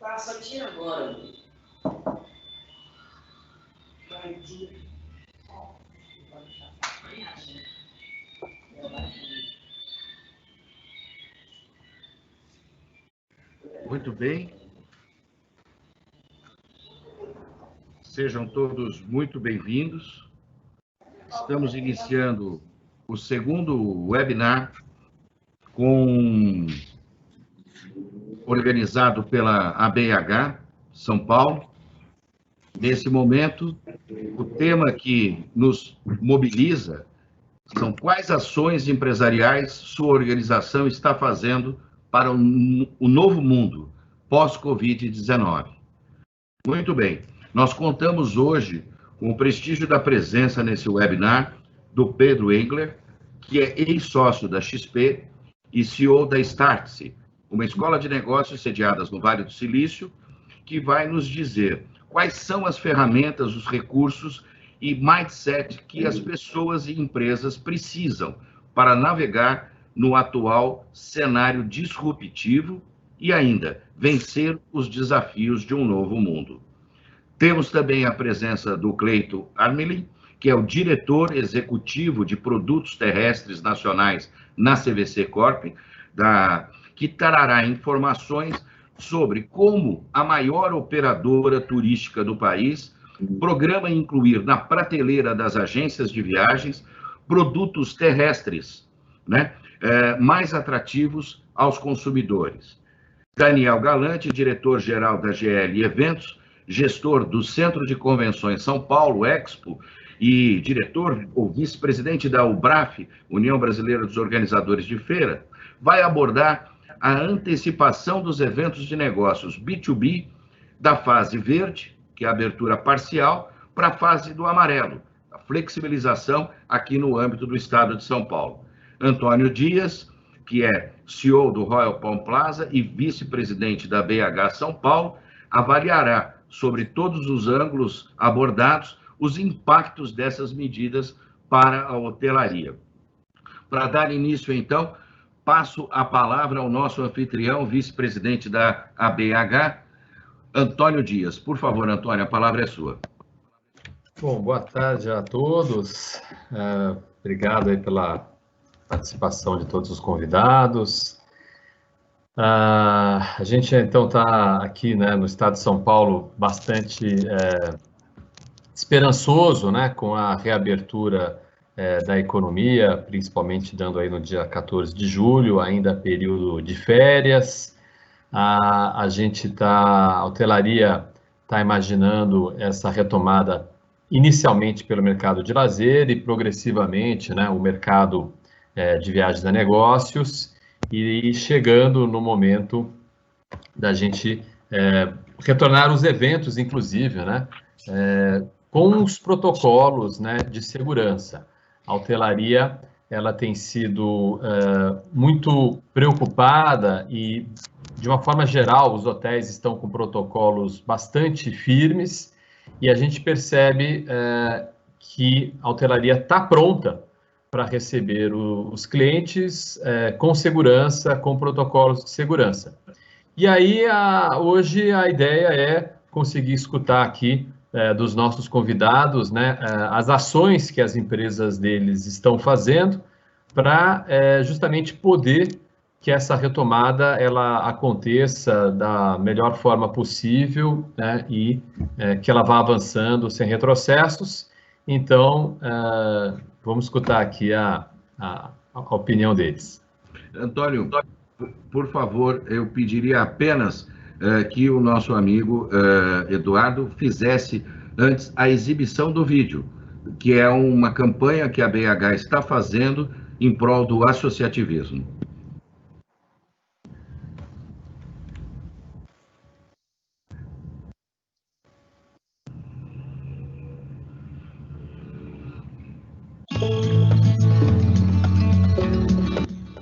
Passa aqui agora. Muito bem. Sejam todos muito bem-vindos. Estamos iniciando o segundo webinar organizado pela ABH São Paulo. Nesse momento, o tema que nos mobiliza são quais ações empresariais sua organização está fazendo para o novo mundo pós-Covid-19. Muito bem, nós contamos hoje com o prestígio da presença nesse webinar do Pedro Engler, que é ex-sócio da XP e CEO da Startse, uma escola de negócios sediada no Vale do Silício, que vai nos dizer quais são as ferramentas, os recursos e mindset que as pessoas e empresas precisam para navegar no atual cenário disruptivo e ainda vencer os desafios de um novo mundo. Temos também a presença do Cleito Armelin, que é o diretor executivo de produtos terrestres nacionais na CVC Corp, que trará informações sobre como a maior operadora turística do país programa incluir na prateleira das agências de viagens produtos terrestres, né, mais atrativos aos consumidores. Daniel Galante, diretor-geral da GL Eventos, gestor do Centro de Convenções São Paulo, Expo, e diretor ou vice-presidente da UBRAF, União Brasileira dos Organizadores de Feira, vai abordar a antecipação dos eventos de negócios B2B da fase verde, que é a abertura parcial, para a fase do amarelo, a flexibilização aqui no âmbito do estado de São Paulo. Antônio Dias, que é CEO do Royal Palm Plaza e vice-presidente da BH São Paulo, avaliará sobre todos os ângulos abordados os impactos dessas medidas para a hotelaria. Para dar início, então, passo a palavra ao nosso anfitrião, vice-presidente da ABH, Antônio Dias. Por favor, Antônio, a palavra é sua. Bom, boa tarde a todos. Obrigado aí pela participação de todos os convidados. A gente, então, está aqui, né, no estado de São Paulo bastante esperançoso, né, com a reabertura da economia, principalmente dando aí no dia 14 de julho, ainda período de férias. A hotelaria está imaginando essa retomada inicialmente pelo mercado de lazer e progressivamente, né, o mercado de viagens a negócios, e chegando no momento da gente retornar os eventos, inclusive, né, com os protocolos, né, de segurança. A hotelaria, ela tem sido muito preocupada e, de uma forma geral, os hotéis estão com protocolos bastante firmes e a gente percebe que a hotelaria está pronta para receber os clientes com segurança, com protocolos de segurança. E aí, hoje, a ideia é conseguir escutar aqui dos nossos convidados, né, as ações que as empresas deles estão fazendo para justamente poder que essa retomada ela aconteça da melhor forma possível, né, e que ela vá avançando sem retrocessos. Então, vamos escutar aqui a opinião deles. Antônio, por favor, eu pediria apenas que o nosso amigo Eduardo fizesse antes a exibição do vídeo, que é uma campanha que a BH está fazendo em prol do associativismo.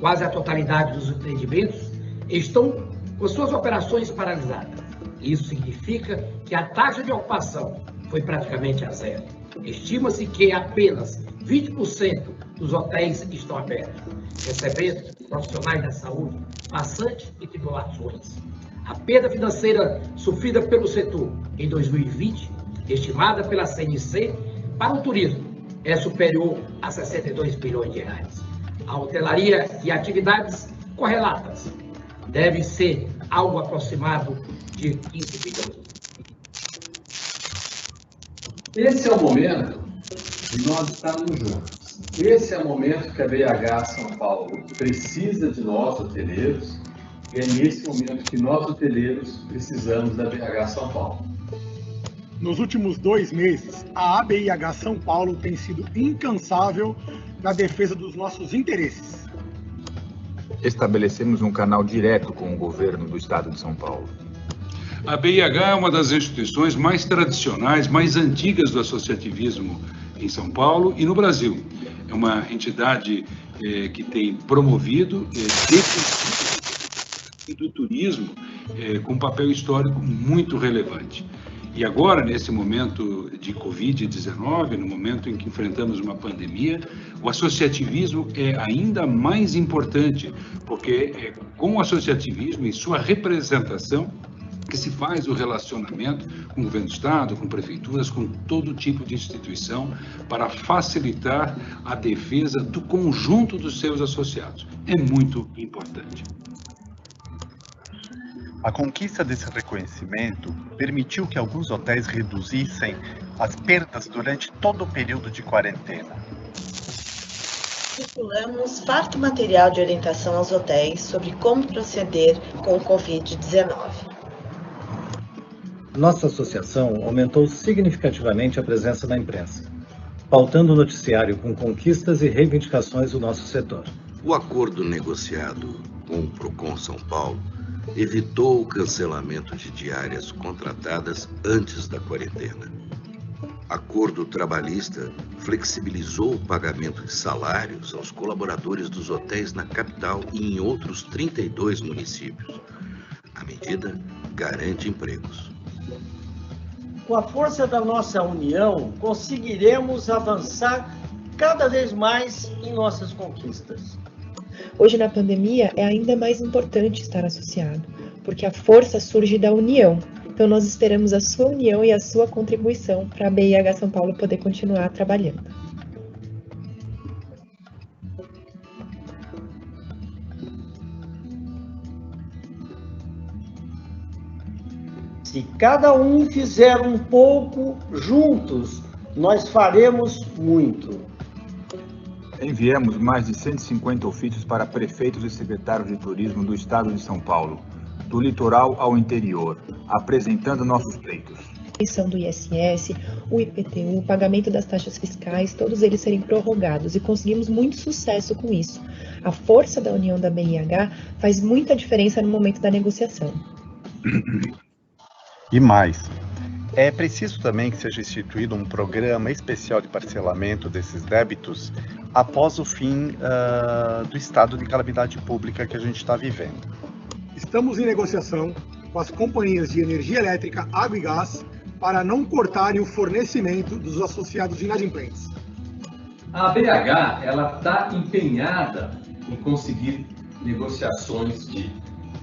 Quase a totalidade dos empreendimentos estão com suas operações paralisadas. Isso significa que a taxa de ocupação foi praticamente a zero. Estima-se que apenas 20% dos hotéis estão abertos, recebendo profissionais da saúde, passantes e tripulações. A perda financeira sofrida pelo setor em 2020, estimada pela CNC, para o turismo, é superior a 62 bilhões de reais. A hotelaria e atividades correlatas deve ser algo aproximado de 15 bilhões. Esse é o momento de nós estarmos juntos. Esse é o momento que a BH São Paulo precisa de nós, hoteleiros, e é nesse momento que nós, hoteleiros, precisamos da BH São Paulo. Nos últimos 2 meses, a ABIH São Paulo tem sido incansável na defesa dos nossos interesses. Estabelecemos um canal direto com o governo do estado de São Paulo. A BIH é uma das instituições mais tradicionais, mais antigas do associativismo em São Paulo e no Brasil. É uma entidade que tem promovido do turismo com um papel histórico muito relevante. E agora, nesse momento de Covid-19, no momento em que enfrentamos uma pandemia, o associativismo é ainda mais importante, porque é com o associativismo e sua representação que se faz o relacionamento com o governo do estado, com prefeituras, com todo tipo de instituição, para facilitar a defesa do conjunto dos seus associados. É muito importante. A conquista desse reconhecimento permitiu que alguns hotéis reduzissem as perdas durante todo o período de quarentena. Circulamos farto material de orientação aos hotéis sobre como proceder com o Covid-19. Nossa associação aumentou significativamente a presença na imprensa, pautando o noticiário com conquistas e reivindicações do nosso setor. O acordo negociado com o Procon São Paulo evitou o cancelamento de diárias contratadas antes da quarentena. Acordo trabalhista flexibilizou o pagamento de salários aos colaboradores dos hotéis na capital e em outros 32 municípios. A medida garante empregos. Com a força da nossa união, conseguiremos avançar cada vez mais em nossas conquistas. Hoje, na pandemia, é ainda mais importante estar associado, porque a força surge da união. Então, nós esperamos a sua união e a sua contribuição para a BIH São Paulo poder continuar trabalhando. Se cada um fizer um pouco, juntos, nós faremos muito. Enviamos mais de 150 ofícios para prefeitos e secretários de turismo do estado de São Paulo, do litoral ao interior, apresentando nossos pleitos. A emissão do ISS, o IPTU, o pagamento das taxas fiscais, todos eles serem prorrogados, e conseguimos muito sucesso com isso. A força da união da BIH faz muita diferença no momento da negociação. E mais, é preciso também que seja instituído um programa especial de parcelamento desses débitos após o fim do estado de calamidade pública que a gente está vivendo. Estamos em negociação com as companhias de energia elétrica, água e gás para não cortarem o fornecimento dos associados inadimplentes. A BH está empenhada em conseguir negociações de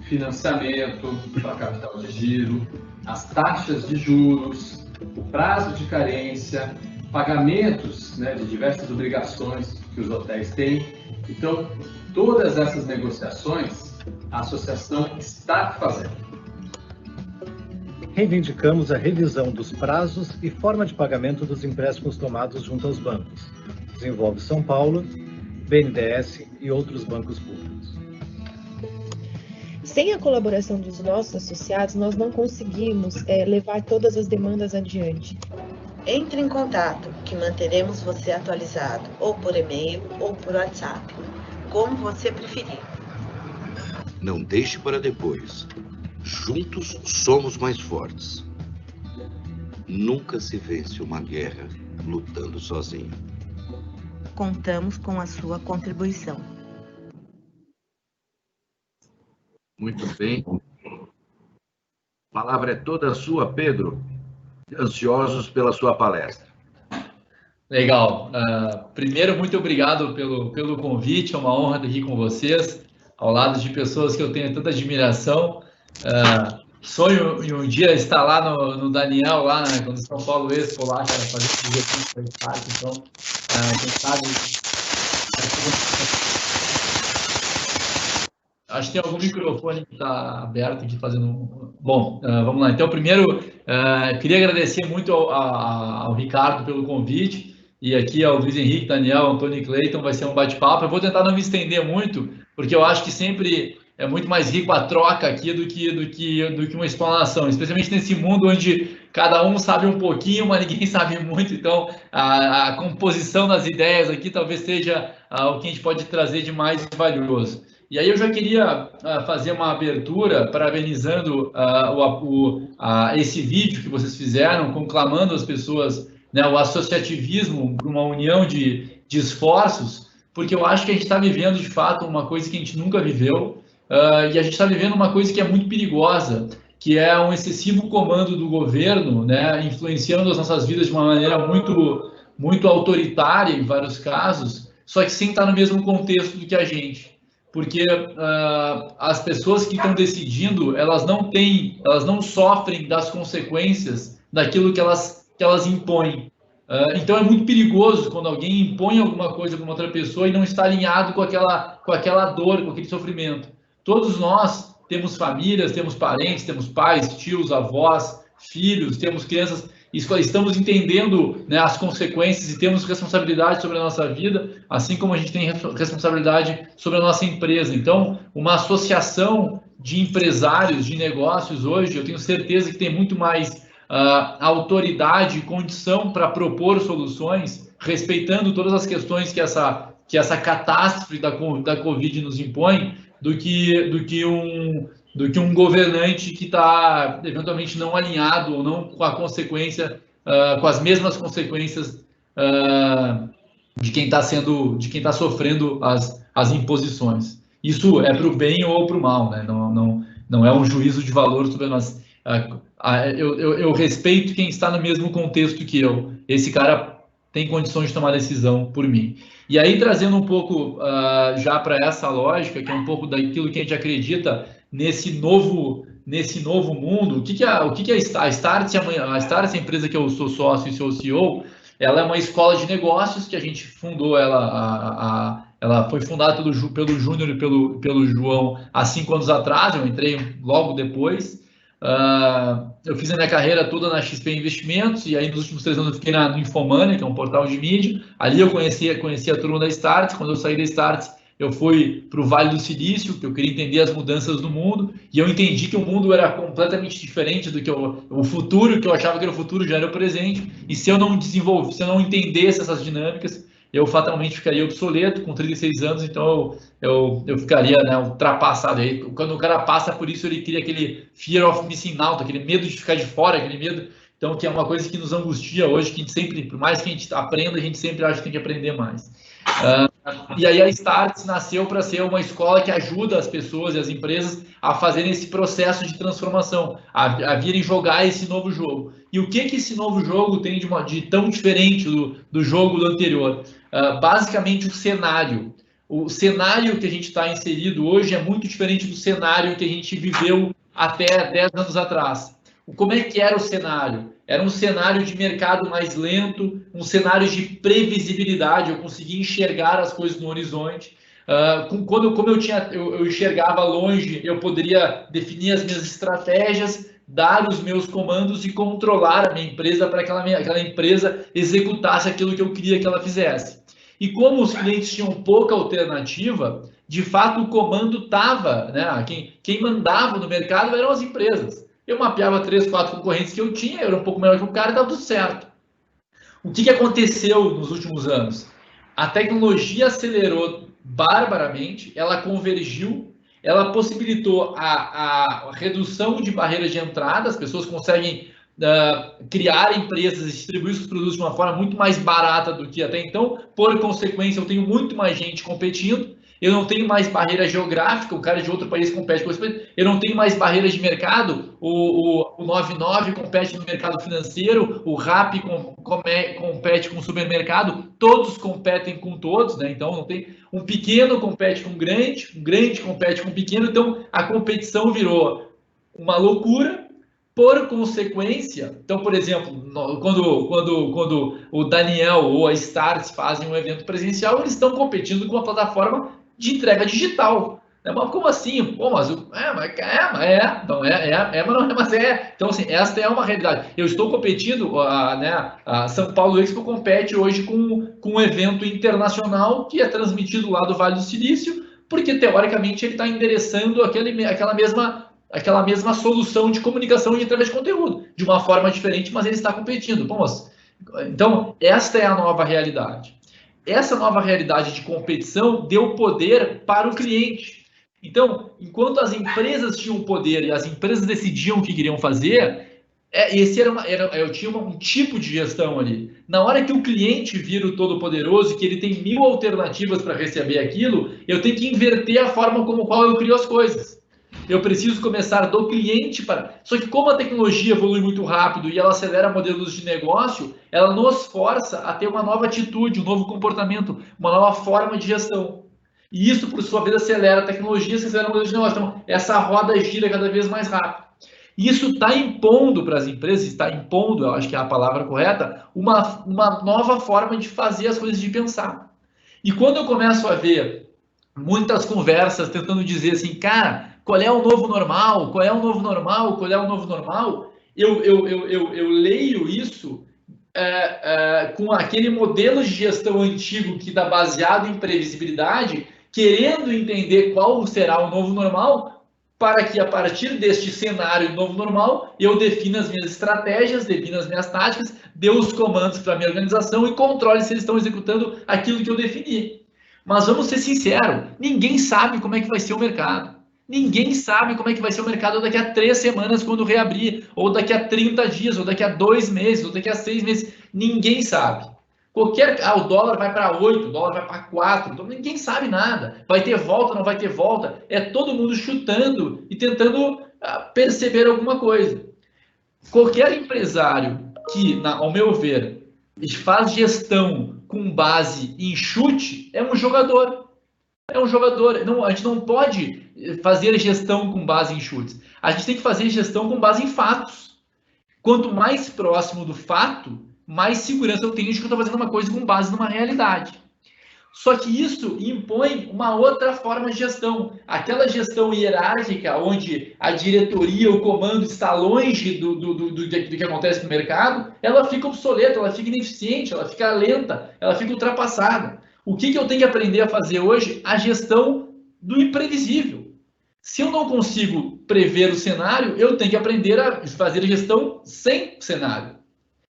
financiamento para capital de giro, as taxas de juros, o prazo de carência, pagamentos de diversas obrigações que os hotéis têm. Então, todas essas negociações a associação está fazendo. Reivindicamos a revisão dos prazos e forma de pagamento dos empréstimos tomados junto aos bancos. Desenvolve São Paulo, BNDES e outros bancos públicos. Sem a colaboração dos nossos associados, nós não conseguimos levar todas as demandas adiante. Entre em contato, que manteremos você atualizado, ou por e-mail ou por WhatsApp, como você preferir. Não deixe para depois. Juntos somos mais fortes. Nunca se vence uma guerra lutando sozinho. Contamos com a sua contribuição. Muito bem. A palavra é toda sua, Pedro. Ansiosos pela sua palestra. Legal. Primeiro, muito obrigado pelo convite. É uma honra estar aqui com vocês. ao lado de pessoas que eu tenho tanta admiração. Sonho em um dia estar lá no Daniel, lá quando São Paulo Expo, lá, cara, fazer esse dia parque. Então, quem sabe... Acho que tem algum microfone que está aberto aqui fazendo... Bom, vamos lá. Então, primeiro, queria agradecer muito ao Ricardo pelo convite, e aqui ao Luiz Henrique, Daniel, Antônio e Cleiton. Vai ser um bate-papo. Eu vou tentar não me estender muito, porque eu acho que sempre é muito mais rico a troca aqui do que uma explanação, especialmente nesse mundo onde cada um sabe um pouquinho, mas ninguém sabe muito. Então, a composição das ideias aqui talvez seja o que a gente pode trazer de mais valioso. E aí eu já queria fazer uma abertura parabenizando esse vídeo que vocês fizeram, conclamando as pessoas, né, o associativismo para uma união de esforços, porque eu acho que a gente está vivendo, de fato, uma coisa que a gente nunca viveu, e a gente está vivendo uma coisa que é muito perigosa, que é um excessivo comando do governo, né, influenciando as nossas vidas de uma maneira muito, muito autoritária, em vários casos, só que sem estar no mesmo contexto do que a gente. Porque as pessoas que estão decidindo, elas não sofrem das consequências daquilo que elas impõem. Então é muito perigoso quando alguém impõe alguma coisa para uma outra pessoa e não está alinhado com aquela dor, com aquele sofrimento. Todos nós temos famílias, temos parentes, temos pais, tios, avós, filhos, temos crianças, estamos entendendo, né, as consequências e temos responsabilidade sobre a nossa vida, assim como a gente tem responsabilidade sobre a nossa empresa. Então, uma associação de empresários, de negócios hoje, eu tenho certeza que tem muito mais autoridade e condição para propor soluções, respeitando todas as questões que essa catástrofe da Covid nos impõe, do que um governante que está eventualmente não alinhado ou não com a consequência, com as mesmas consequências de quem está sofrendo as imposições. Isso é para o bem ou para o mal, né? Não é um juízo de valor sobre nós. Eu respeito quem está no mesmo contexto que eu. Esse cara tem condições de tomar decisão por mim. E aí, trazendo um pouco já para essa lógica, que é um pouco daquilo que a gente acredita nesse novo mundo. O que é a Startse? A Startse, a empresa que eu sou sócio e sou CEO, ela é uma escola de negócios que a gente fundou. Ela foi fundada pelo Júnior e pelo João há 5 anos atrás. Eu entrei logo depois. Eu fiz a minha carreira toda na XP Investimentos, e aí nos últimos 3 anos eu fiquei no Infomania, que é um portal de mídia. Ali eu conheci a turma da Startse. Quando eu saí da Startse, eu fui para o Vale do Silício, que eu queria entender as mudanças do mundo, e eu entendi que o mundo era completamente diferente do que o futuro, que eu achava que era o futuro, já era o presente, e se eu não entendesse essas dinâmicas, eu fatalmente ficaria obsoleto com 36 anos, então eu ficaria, né, ultrapassado. Aí, quando o cara passa por isso, ele cria aquele fear of missing out, aquele medo de ficar de fora, aquele medo, então, que é uma coisa que nos angustia hoje, que a gente sempre, por mais que a gente aprenda, a gente sempre acha que tem que aprender mais. E aí a Startse nasceu para ser uma escola que ajuda as pessoas e as empresas a fazerem esse processo de transformação, a virem jogar esse novo jogo. E o que esse novo jogo tem de tão diferente do jogo do anterior? Basicamente o cenário. O cenário que a gente está inserido hoje é muito diferente do cenário que a gente viveu até 10 anos atrás. Como é que era o cenário? Era um cenário de mercado mais lento, um cenário de previsibilidade. Eu conseguia enxergar as coisas no horizonte. Como eu enxergava longe, eu poderia definir as minhas estratégias, dar os meus comandos e controlar a minha empresa para que aquela empresa executasse aquilo que eu queria que ela fizesse. E como os clientes tinham pouca alternativa, de fato o comando estava, né? Quem mandava no mercado eram as empresas. Eu mapeava 3, 4 concorrentes que eu tinha, eu era um pouco melhor que o cara e estava tudo certo. O que aconteceu nos últimos anos? A tecnologia acelerou barbaramente, ela convergiu, ela possibilitou a redução de barreiras de entrada, as pessoas conseguem criar empresas e distribuir seus produtos de uma forma muito mais barata do que até então. Por consequência, eu tenho muito mais gente competindo. eu não tenho mais barreira geográfica, o cara de outro país compete com esse país, eu não tenho mais barreiras de mercado, o 99 compete no mercado financeiro, o Rappi compete com o supermercado, todos competem com todos, né? Então não tem, um pequeno compete com um grande compete com um pequeno, então a competição virou uma loucura. Por consequência, então, por exemplo, quando o Daniel ou a Stars fazem um evento presencial, eles estão competindo com uma plataforma de entrega digital. Mas como assim? Pô, mas mas é. Então, assim, esta é uma realidade. Eu estou competindo, a São Paulo Expo compete hoje com um evento internacional que é transmitido lá do Vale do Silício, porque, teoricamente, ele está endereçando aquela mesma solução de comunicação e entrega de conteúdo, de uma forma diferente, mas ele está competindo. Bom, então, esta é a nova realidade. Essa nova realidade de competição deu poder para o cliente. Então, enquanto as empresas tinham poder e as empresas decidiam o que queriam fazer, eu tinha um tipo de gestão ali. Na hora que o cliente vira o todo-poderoso, que ele tem 1000 alternativas para receber aquilo, eu tenho que inverter a forma como qual eu crio as coisas. Eu preciso começar do cliente para... Só que como a tecnologia evolui muito rápido e ela acelera modelos de negócio, ela nos força a ter uma nova atitude, um novo comportamento, uma nova forma de gestão. E isso, por sua vez, acelera a tecnologia, acelera o modelo de negócio. Então, essa roda gira cada vez mais rápido. E isso está impondo para as empresas, está impondo, eu acho que é a palavra correta, uma nova forma de fazer as coisas, de pensar. E quando eu começo a ver muitas conversas tentando dizer assim, cara, qual é o novo normal? Qual é o novo normal? Qual é o novo normal? Eu leio isso com aquele modelo de gestão antigo que está baseado em previsibilidade, querendo entender qual será o novo normal, para que a partir deste cenário novo normal, eu defina as minhas estratégias, defina as minhas táticas, dê os comandos para a minha organização e controle se eles estão executando aquilo que eu defini. Mas vamos ser sinceros, ninguém sabe como é que vai ser o mercado. Ninguém sabe como é que vai ser o mercado daqui a 3 semanas quando reabrir, ou daqui a 30 dias, ou daqui a 2 meses, ou daqui a 6 meses. Ninguém sabe. O dólar vai para 8, o dólar vai para 4, então ninguém sabe nada. Vai ter volta, não vai ter volta. É todo mundo chutando e tentando perceber alguma coisa. Qualquer empresário que, ao meu ver, faz gestão com base em chute, é um jogador. É um jogador. Não, a gente não pode fazer gestão com base em chutes. A gente tem que fazer gestão com base em fatos. Quanto mais próximo do fato, mais segurança eu tenho de que eu estou fazendo uma coisa com base numa realidade. Só que isso impõe uma outra forma de gestão. Aquela gestão hierárquica, onde a diretoria, o comando está longe do que acontece no mercado, ela fica obsoleta, ela fica ineficiente, ela fica lenta, ela fica ultrapassada. O que eu tenho que aprender a fazer hoje? A gestão do imprevisível. Se eu não consigo prever o cenário, eu tenho que aprender a fazer a gestão sem cenário.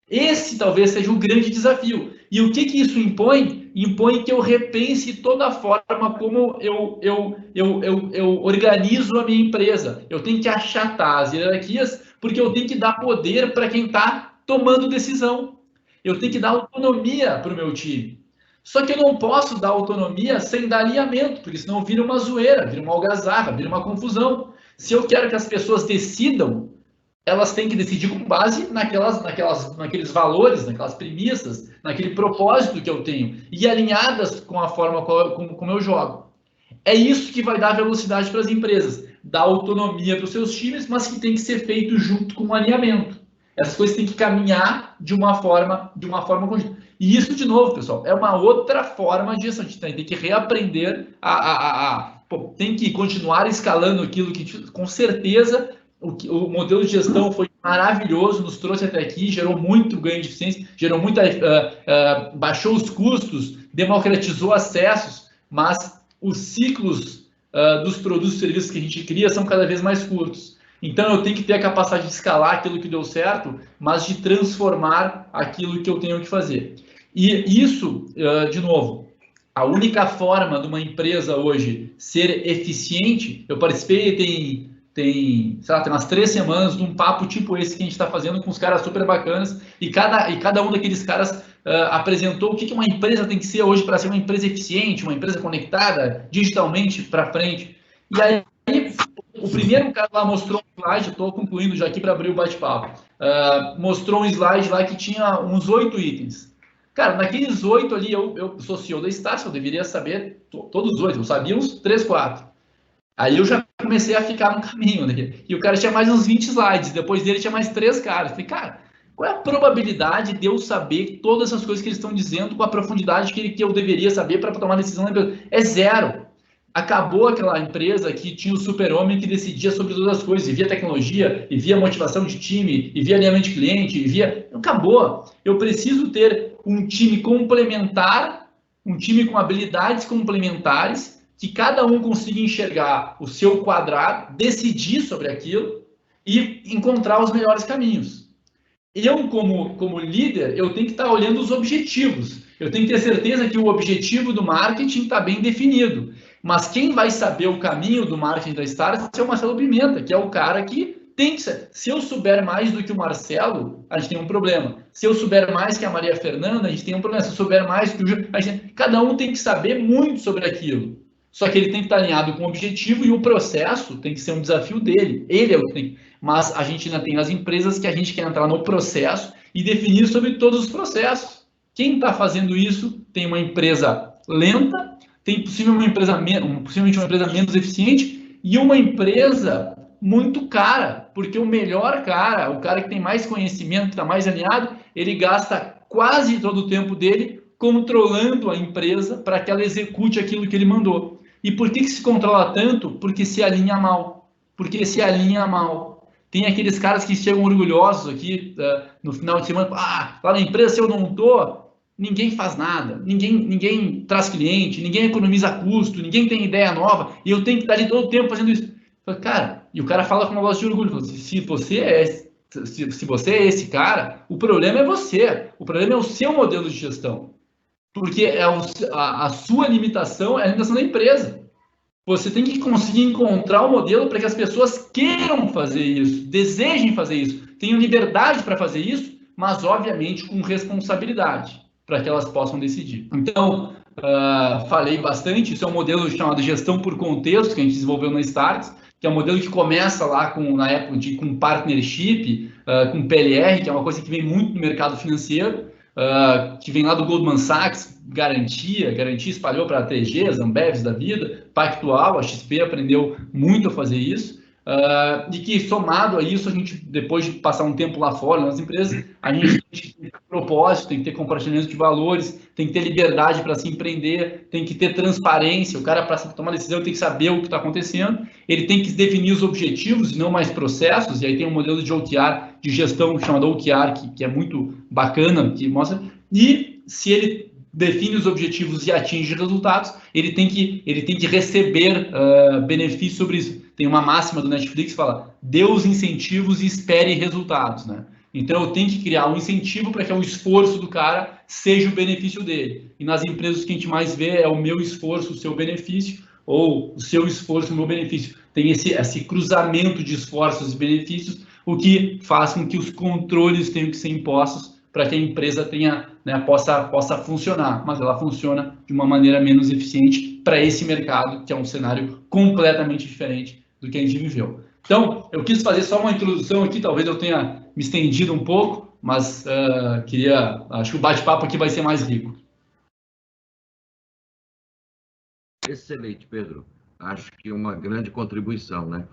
Esse talvez seja o grande desafio. E o que isso impõe? Impõe que eu repense toda a forma como eu organizo a minha empresa. Eu tenho que achatar as hierarquias, porque eu tenho que dar poder para quem está tomando decisão. Eu tenho que dar autonomia para o meu time. Só que eu não posso dar autonomia sem dar alinhamento, porque senão vira uma zoeira, vira uma algazarra, vira uma confusão. Se eu quero que as pessoas decidam, elas têm que decidir com base naqueles valores, naquelas premissas, naquele propósito que eu tenho, e alinhadas com a forma como eu jogo. É isso que vai dar velocidade para as empresas, dar autonomia para os seus times, mas que tem que ser feito junto com o alinhamento. Essas coisas têm que caminhar de uma forma conjunta. E isso, de novo, pessoal, é uma outra forma de gestão. A gente tem que reaprender tem que continuar escalando aquilo que, com certeza, o modelo de gestão foi maravilhoso, nos trouxe até aqui, gerou muito ganho de eficiência, baixou os custos, democratizou acessos, mas os ciclos dos produtos e serviços que a gente cria são cada vez mais curtos. Então, eu tenho que ter a capacidade de escalar aquilo que deu certo, mas de transformar aquilo que eu tenho que fazer. E isso, de novo, a única forma de uma empresa hoje ser eficiente, eu participei, tem umas 3 semanas de um papo tipo esse que a gente está fazendo com os caras super bacanas, e cada um daqueles caras apresentou o que uma empresa tem que ser hoje para ser uma empresa eficiente, uma empresa conectada digitalmente para frente. E aí, o primeiro cara lá mostrou um slide, estou concluindo já aqui para abrir o bate-papo, mostrou um slide lá que tinha uns 8 itens. Cara, naqueles 8 ali, eu sou CEO da Estácio, eu deveria saber todos os 8, eu sabia uns 3, 4. Aí eu já comecei a ficar no caminho, né? E o cara tinha mais uns 20 slides, depois dele tinha mais 3 caras. Falei, cara, qual é a probabilidade de eu saber todas essas coisas que eles estão dizendo com a profundidade que eu deveria saber para tomar decisão na empresa? É zero. Acabou aquela empresa que tinha o super-homem que decidia sobre todas as coisas, e via tecnologia, e via motivação de time, e via alinhamento de cliente, e via... Acabou. Eu preciso ter um time complementar, um time com habilidades complementares, que cada um consiga enxergar o seu quadrado, decidir sobre aquilo e encontrar os melhores caminhos. Eu, como líder, eu tenho que estar olhando os objetivos. Eu tenho que ter certeza que o objetivo do marketing está bem definido. Mas quem vai saber o caminho do marketing da Startse é o Marcelo Pimenta, que é o cara que tem que ser. Se eu souber mais do que o Marcelo, a gente tem um problema. Se eu souber mais que a Maria Fernanda, a gente tem um problema. Se eu souber mais que o Gil, cada um tem que saber muito sobre aquilo. Só que ele tem que estar alinhado com o objetivo e o processo tem que ser um desafio dele. Ele é o que tem. Mas a gente ainda tem as empresas que a gente quer entrar no processo e definir sobre todos os processos. Quem está fazendo isso tem uma empresa lenta, tem possivelmente uma empresa menos eficiente e uma empresa muito cara, porque o melhor cara, o cara que tem mais conhecimento, que está mais alinhado, ele gasta quase todo o tempo dele controlando a empresa para que ela execute aquilo que ele mandou. E por que se controla tanto? Porque se alinha mal. Tem aqueles caras que chegam orgulhosos aqui no final de semana, lá na empresa, se eu não estou, ninguém faz nada, ninguém traz cliente, ninguém economiza custo, ninguém tem ideia nova, e eu tenho que estar ali todo o tempo fazendo isso. Cara, e o cara fala com uma voz de orgulho, se você é esse cara, o problema é você, o problema é o seu modelo de gestão. Porque a sua limitação é a limitação da empresa. Você tem que conseguir encontrar um modelo para que as pessoas queiram fazer isso, desejem fazer isso, tenham liberdade para fazer isso, mas, obviamente, com responsabilidade, para que elas possam decidir. Então, falei bastante, isso é um modelo chamado gestão por contexto, que a gente desenvolveu na Startse, que é um modelo que começa lá na época com partnership, com PLR, que é uma coisa que vem muito no mercado financeiro, que vem lá do Goldman Sachs, garantia espalhou para a TG, as Ambevs da vida, Pactual, a XP aprendeu muito a fazer isso, e que somado a isso, a gente, depois de passar um tempo lá fora nas empresas, a gente tem que ter propósito, tem que ter compartilhamento de valores, tem que ter liberdade para se empreender, tem que ter transparência, o cara para tomar decisão tem que saber o que está acontecendo, ele tem que definir os objetivos e não mais processos, e aí tem um modelo de OKR, de gestão chamado OKR, que é muito bacana, que mostra, e se ele define os objetivos e atinge resultados, ele tem que receber benefícios sobre isso. Tem uma máxima do Netflix que fala, dê os incentivos e espere resultados, né? Então, eu tenho que criar um incentivo para que o esforço do cara seja o benefício dele. E nas empresas que a gente mais vê é o meu esforço, o seu benefício, ou o seu esforço, o meu benefício. Tem esse cruzamento de esforços e benefícios, o que faz com que os controles tenham que ser impostos para que a empresa tenha, né, possa funcionar, mas ela funciona de uma maneira menos eficiente para esse mercado, que é um cenário completamente diferente do que a gente viveu. Então, eu quis fazer só uma introdução aqui, talvez eu tenha me estendido um pouco, mas acho que o bate-papo aqui vai ser mais rico. Excelente, Pedro. Acho que uma grande contribuição, né?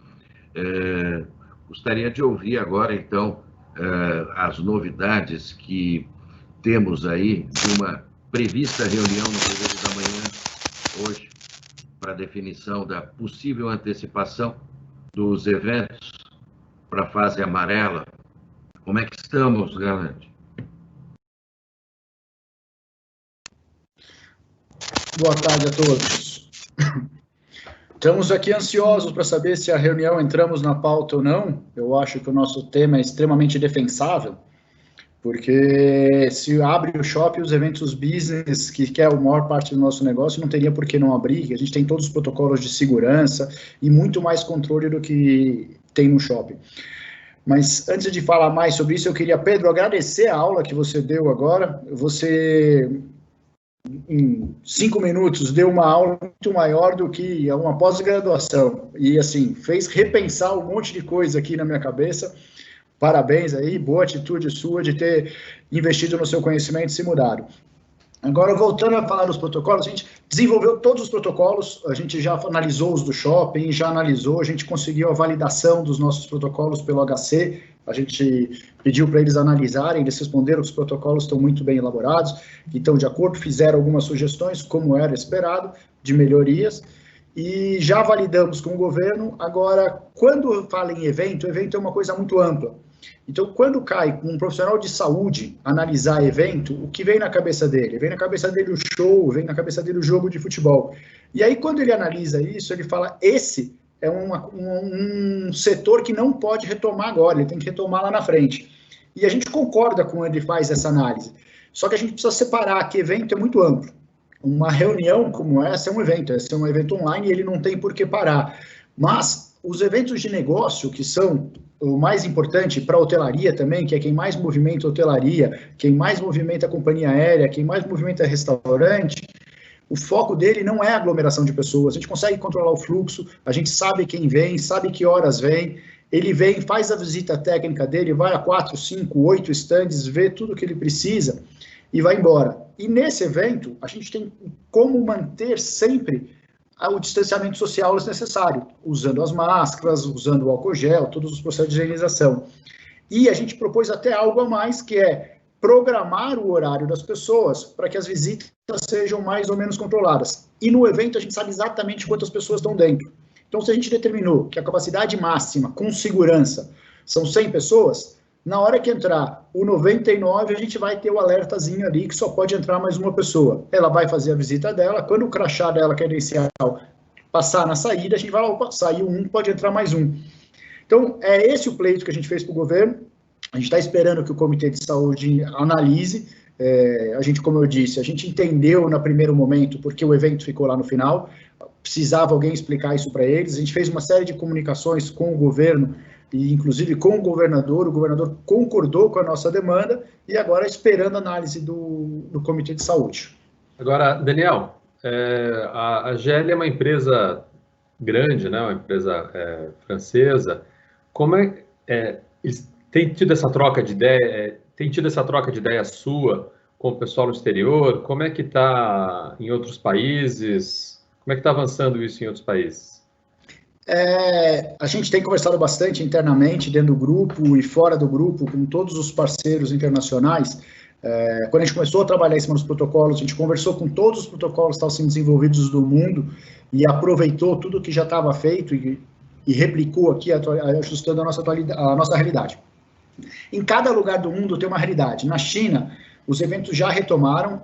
Gostaria de ouvir agora, então, as novidades que temos aí de uma prevista reunião no período da manhã, hoje, para definição da possível antecipação dos eventos para a fase amarela. Como é que estamos, Galante? Boa tarde a todos. Estamos aqui ansiosos para saber se a reunião entramos na pauta ou não. Eu acho que o nosso tema é extremamente defensável, porque se abre o shopping, os eventos business, que é a maior parte do nosso negócio, não teria por que não abrir. A gente tem todos os protocolos de segurança e muito mais controle do que tem no shopping. Mas antes de falar mais sobre isso, eu queria, Pedro, agradecer a aula que você deu agora. Você, em 5 minutos, deu uma aula muito maior do que uma pós-graduação. E, assim, fez repensar um monte de coisa aqui na minha cabeça. Parabéns aí, boa atitude sua de ter investido no seu conhecimento e se mudado. Agora, voltando a falar dos protocolos, a gente desenvolveu todos os protocolos, a gente já analisou os do shopping, já analisou, a gente conseguiu a validação dos nossos protocolos pelo HC, a gente pediu para eles analisarem, eles responderam que os protocolos estão muito bem elaborados, então, de acordo, fizeram algumas sugestões, como era esperado, de melhorias, e já validamos com o governo. Agora, quando fala em evento, o evento é uma coisa muito ampla. Então, quando cai um profissional de saúde analisar evento, o que vem na cabeça dele? Vem na cabeça dele o show, vem na cabeça dele o jogo de futebol. E aí, quando ele analisa isso, ele fala, esse é um setor que não pode retomar agora, ele tem que retomar lá na frente. E a gente concorda quando ele faz essa análise. Só que a gente precisa separar que evento é muito amplo. Uma reunião como essa é um evento, esse é um evento online e ele não tem por que parar. Mas os eventos de negócio, que são o mais importante para a hotelaria também, que é quem mais movimenta a hotelaria, quem mais movimenta a companhia aérea, quem mais movimenta restaurante, o foco dele não é a aglomeração de pessoas, a gente consegue controlar o fluxo, a gente sabe quem vem, sabe que horas vem, ele vem, faz a visita técnica dele, vai a 4, 5, 8 estandes, vê tudo que ele precisa e vai embora. E nesse evento, a gente tem como manter sempre o distanciamento social necessário, usando as máscaras, usando o álcool gel, todos os processos de higienização. E a gente propôs até algo a mais, que é programar o horário das pessoas para que as visitas sejam mais ou menos controladas. E no evento a gente sabe exatamente quantas pessoas estão dentro. Então, se a gente determinou que a capacidade máxima, com segurança, são 100 pessoas, na hora que entrar o 99, a gente vai ter o alertazinho ali que só pode entrar mais uma pessoa. Ela vai fazer a visita dela, quando o crachá dela credencial passar na saída, a gente vai lá, opa, saiu um, pode entrar mais um. Então, é esse o pleito que a gente fez para o governo. A gente está esperando que o Comitê de Saúde analise. A gente, como eu disse, a gente entendeu no primeiro momento porque o evento ficou lá no final. Precisava alguém explicar isso para eles. A gente fez uma série de comunicações com o governo, e inclusive com o governador concordou com a nossa demanda, e agora esperando a análise do Comitê de Saúde. Agora, Daniel, a GEL é uma empresa grande, né, uma empresa francesa. Como tem tido essa troca de ideia, sua com o pessoal no exterior? Como é que está em outros países? Como é que está avançando isso em outros países? A gente tem conversado bastante internamente, dentro do grupo e fora do grupo, com todos os parceiros internacionais. Quando a gente começou a trabalhar em cima dos protocolos, a gente conversou com todos os protocolos que estavam sendo desenvolvidos do mundo e aproveitou tudo que já estava feito e replicou aqui, ajustando a nossa realidade. Em cada lugar do mundo tem uma realidade. Na China, os eventos já retomaram,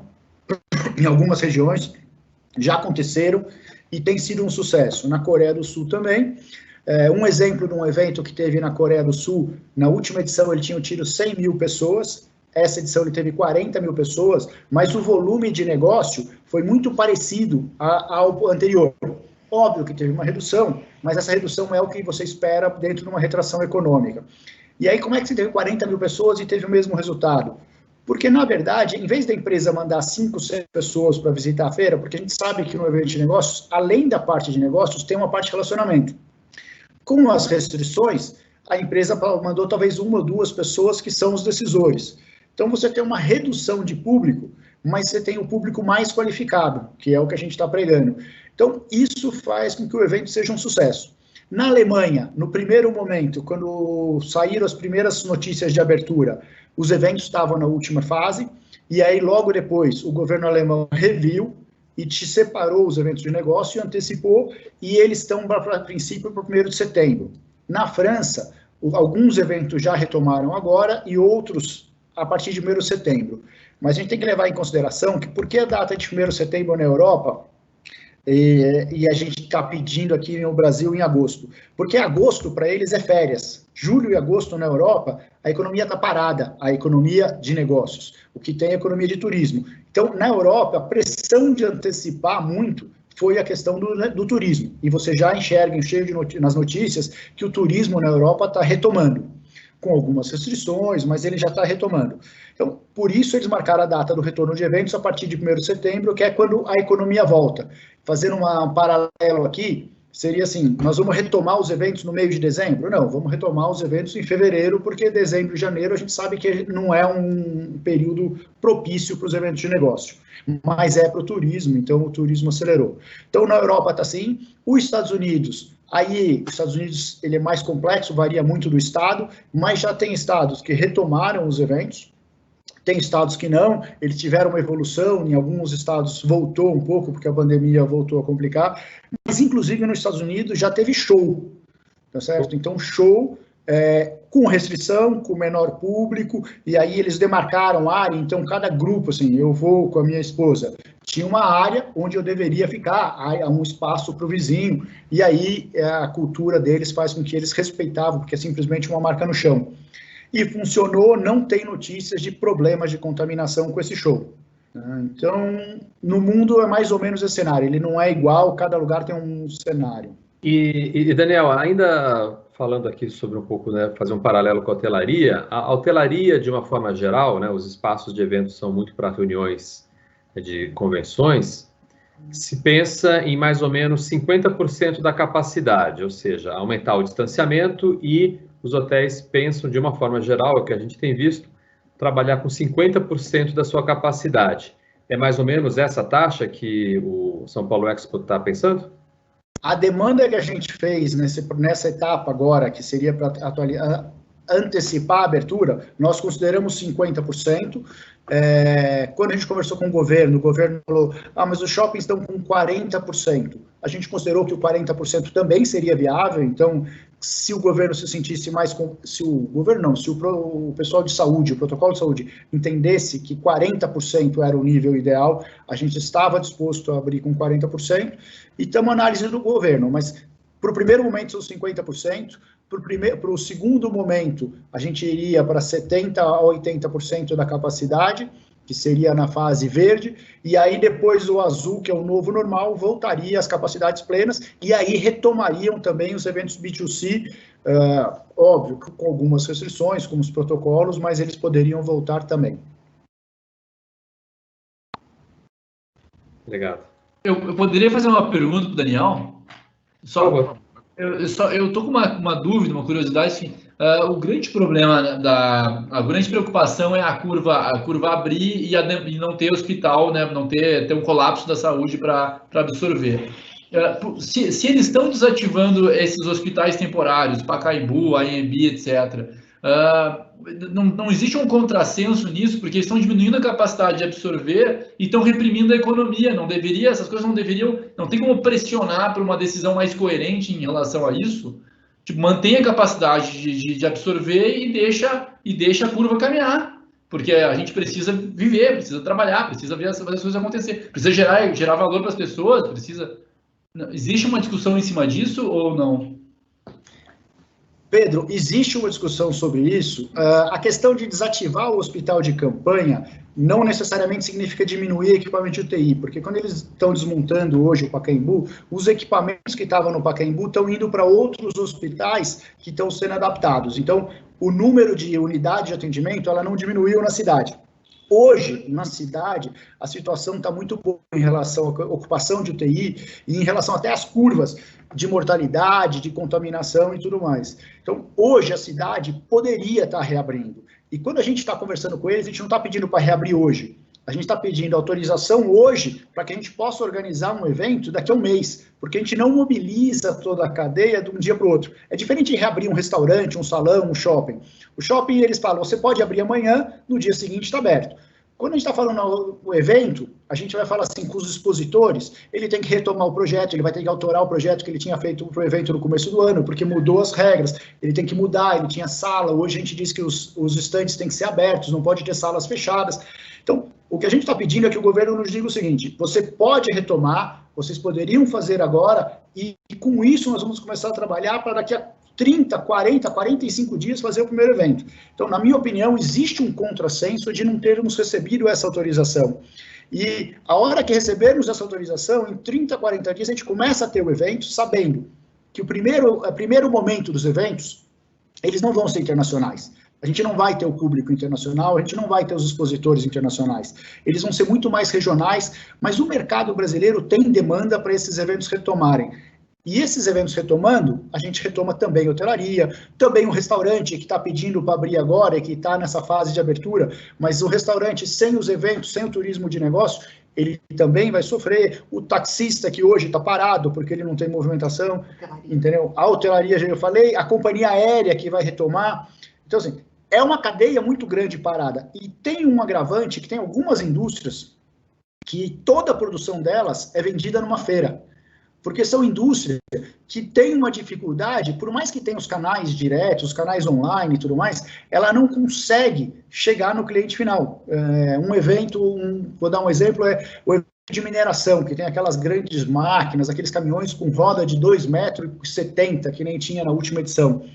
em algumas regiões, já aconteceram, e tem sido um sucesso. Na Coreia do Sul também. Um exemplo de um evento que teve na Coreia do Sul, na última edição ele tinha tido 100 mil pessoas, essa edição ele teve 40 mil pessoas, mas o volume de negócio foi muito parecido ao anterior. Óbvio que teve uma redução, mas essa redução é o que você espera dentro de uma retração econômica. E aí, como é que você teve 40 mil pessoas e teve o mesmo resultado? Porque, na verdade, em vez da empresa mandar 5, 6 pessoas para visitar a feira, porque a gente sabe que no evento de negócios, além da parte de negócios, tem uma parte de relacionamento. Com as restrições, a empresa mandou talvez 1 ou 2 pessoas que são os decisores. Então, você tem uma redução de público, mas você tem o público mais qualificado, que é o que a gente está pregando. Então, isso faz com que o evento seja um sucesso. Na Alemanha, no primeiro momento, quando saíram as primeiras notícias de abertura, os eventos estavam na última fase, e aí logo depois o governo alemão reviu e separou os eventos de negócio e antecipou, e eles estão, a princípio, para o 1º de setembro. Na França, alguns eventos já retomaram agora e outros a partir de 1º de setembro. Mas a gente tem que levar em consideração que por que a data de 1º de setembro na Europa e a gente está pedindo aqui no Brasil em agosto? Porque agosto para eles é férias. Julho e agosto na Europa, a economia está parada, a economia de negócios. O que tem é a economia de turismo. Então, na Europa, a pressão de antecipar muito foi a questão do turismo. E você já enxerga nas notícias que o turismo na Europa está retomando. com algumas restrições, mas ele já está retomando. Então, por isso eles marcaram a data do retorno de eventos a partir de 1º de setembro, que é quando a economia volta. Fazendo um paralelo aqui, seria assim, nós vamos retomar os eventos no meio de dezembro? Não, vamos retomar os eventos em fevereiro, porque dezembro e janeiro a gente sabe que não é um período propício para os eventos de negócio, mas é para o turismo, então o turismo acelerou. Então, na Europa está assim, os Estados Unidos, ele é mais complexo, varia muito do estado, mas já tem estados que retomaram os eventos, tem estados que não, eles tiveram uma evolução, em alguns estados voltou um pouco, porque a pandemia voltou a complicar, mas inclusive nos Estados Unidos já teve show, tá certo? Então show com restrição, com menor público, e aí eles demarcaram área, então cada grupo, assim, eu vou com a minha esposa, tinha uma área onde eu deveria ficar, há um espaço para o vizinho, e aí a cultura deles faz com que eles respeitavam, porque é simplesmente uma marca no chão. E funcionou, não tem notícias de problemas de contaminação com esse show. Então, no mundo é mais ou menos esse cenário, ele não é igual, cada lugar tem um cenário. E Daniel, ainda falando aqui sobre um pouco, né, fazer um paralelo com a hotelaria, a hotelaria, de uma forma geral, né, os espaços de eventos são muito para reuniões de convenções, se pensa em mais ou menos 50% da capacidade, ou seja, aumentar o distanciamento, e os hotéis pensam, de uma forma geral, é o que a gente tem visto, trabalhar com 50% da sua capacidade. É mais ou menos essa taxa que o São Paulo Expo está pensando? A demanda que a gente fez nessa etapa agora, que seria para antecipar a abertura, nós consideramos 50%. Quando a gente conversou com o governo falou, mas os shoppings estão com 40%. A gente considerou que o 40% também seria viável, então, se o governo se sentisse mais... Se o pessoal de saúde, o protocolo de saúde, entendesse que 40% era o nível ideal, a gente estava disposto a abrir com 40%, e estamos analisando do governo, mas para o primeiro momento são 50%, para o segundo momento a gente iria para 70% a 80% da capacidade, que seria na fase verde, e aí depois o azul, que é o novo normal, voltaria às capacidades plenas, e aí retomariam também os eventos B2C, óbvio, com algumas restrições, como os protocolos, mas eles poderiam voltar também. Obrigado. Eu poderia fazer uma pergunta para o Daniel? Eu estou com uma dúvida, uma curiosidade. Assim, o grande problema, a grande preocupação é a curva abrir e não ter hospital, né, não ter um colapso da saúde para absorver. Se eles estão desativando esses hospitais temporários, Pacaembu, AMB, etc., não existe um contrassenso nisso, porque eles estão diminuindo a capacidade de absorver e estão reprimindo a economia. Essas coisas não tem como pressionar por uma decisão mais coerente em relação a isso. Tipo, mantém a capacidade de absorver e deixa a curva caminhar, porque a gente precisa viver, precisa trabalhar, precisa ver as coisas acontecer, precisa gerar valor para as pessoas, Existe uma discussão em cima disso ou não? Pedro, existe uma discussão sobre isso. A questão de desativar o hospital de campanha não necessariamente significa diminuir equipamento de UTI, porque quando eles estão desmontando hoje o Pacaembu, os equipamentos que estavam no Pacaembu estão indo para outros hospitais que estão sendo adaptados. Então, o número de unidades de atendimento, ela não diminuiu na cidade. Hoje, na cidade, a situação está muito boa em relação à ocupação de UTI e em relação até às curvas de mortalidade, de contaminação e tudo mais. Então, hoje, a cidade poderia estar reabrindo. E quando a gente está conversando com eles, a gente não está pedindo para reabrir hoje. A gente está pedindo autorização hoje para que a gente possa organizar um evento daqui a um mês, porque a gente não mobiliza toda a cadeia de um dia para o outro. É diferente de reabrir um restaurante, um salão, um shopping. O shopping, eles falam, você pode abrir amanhã, no dia seguinte está aberto. Quando a gente está falando no evento, a gente vai falar assim, com os expositores, ele tem que retomar o projeto, ele vai ter que autorar o projeto que ele tinha feito para o evento no começo do ano, porque mudou as regras, ele tem que mudar, ele tinha sala, hoje a gente diz que os estandes têm que ser abertos, não pode ter salas fechadas. Então, o que a gente está pedindo é que o governo nos diga o seguinte, você pode retomar, vocês poderiam fazer agora, e com isso nós vamos começar a trabalhar para daqui a 30, 40, 45 dias fazer o primeiro evento. Então, na minha opinião, existe um contrassenso de não termos recebido essa autorização. E a hora que recebermos essa autorização, em 30, 40 dias, a gente começa a ter o evento, sabendo que o primeiro momento dos eventos eles não vão ser internacionais. A gente não vai ter o público internacional, a gente não vai ter os expositores internacionais. Eles vão ser muito mais regionais, mas o mercado brasileiro tem demanda para esses eventos retomarem. E esses eventos retomando, a gente retoma também a hotelaria, também o restaurante que está pedindo para abrir agora e que está nessa fase de abertura, mas o restaurante sem os eventos, sem o turismo de negócio, ele também vai sofrer. O taxista que hoje está parado porque ele não tem movimentação, entendeu? A hotelaria, já eu falei, a companhia aérea que vai retomar. Então, assim, é uma cadeia muito grande parada. E tem um agravante que tem algumas indústrias que toda a produção delas é vendida numa feira. Porque são indústrias que têm uma dificuldade, por mais que tenha os canais diretos, os canais online e tudo mais, ela não consegue chegar no cliente final. Um evento, vou dar um exemplo, é o evento de mineração, que tem aquelas grandes máquinas, aqueles caminhões com roda de 2,70 metros, que nem tinha na última edição.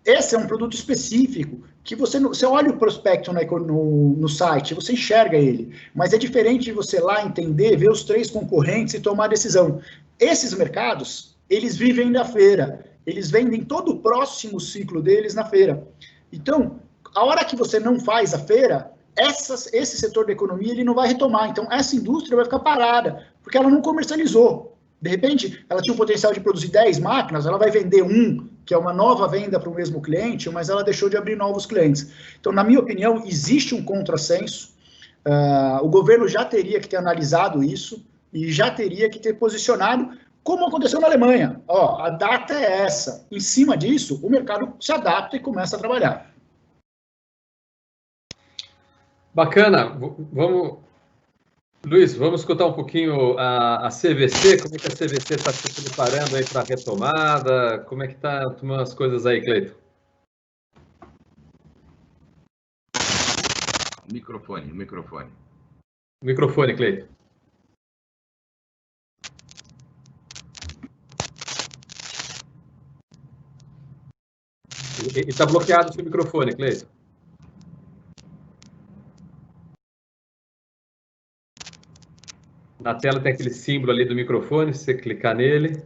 Esse é um produto específico, que você olha o prospecto no site, você enxerga ele, mas é diferente de você lá entender, ver os 3 concorrentes e tomar a decisão. Esses mercados, eles vivem da feira, eles vendem todo o próximo ciclo deles na feira. Então, a hora que você não faz a feira, esse setor da economia ele não vai retomar. Então, essa indústria vai ficar parada, porque ela não comercializou. De repente, ela tinha o potencial de produzir 10 máquinas, ela vai vender que é uma nova venda para o mesmo cliente, mas ela deixou de abrir novos clientes. Então, na minha opinião, existe um contrassenso. O governo já teria que ter analisado isso e já teria que ter posicionado, como aconteceu na Alemanha. A data é essa. Em cima disso, o mercado se adapta e começa a trabalhar. Bacana. Luiz, vamos escutar um pouquinho a CVC, como é que a CVC está se preparando aí para a retomada, como é que está as coisas aí, Cleiton? Microfone. Microfone, Cleiton. Está bloqueado o seu microfone, Cleiton. Na tela tem aquele símbolo ali do microfone, se você clicar nele.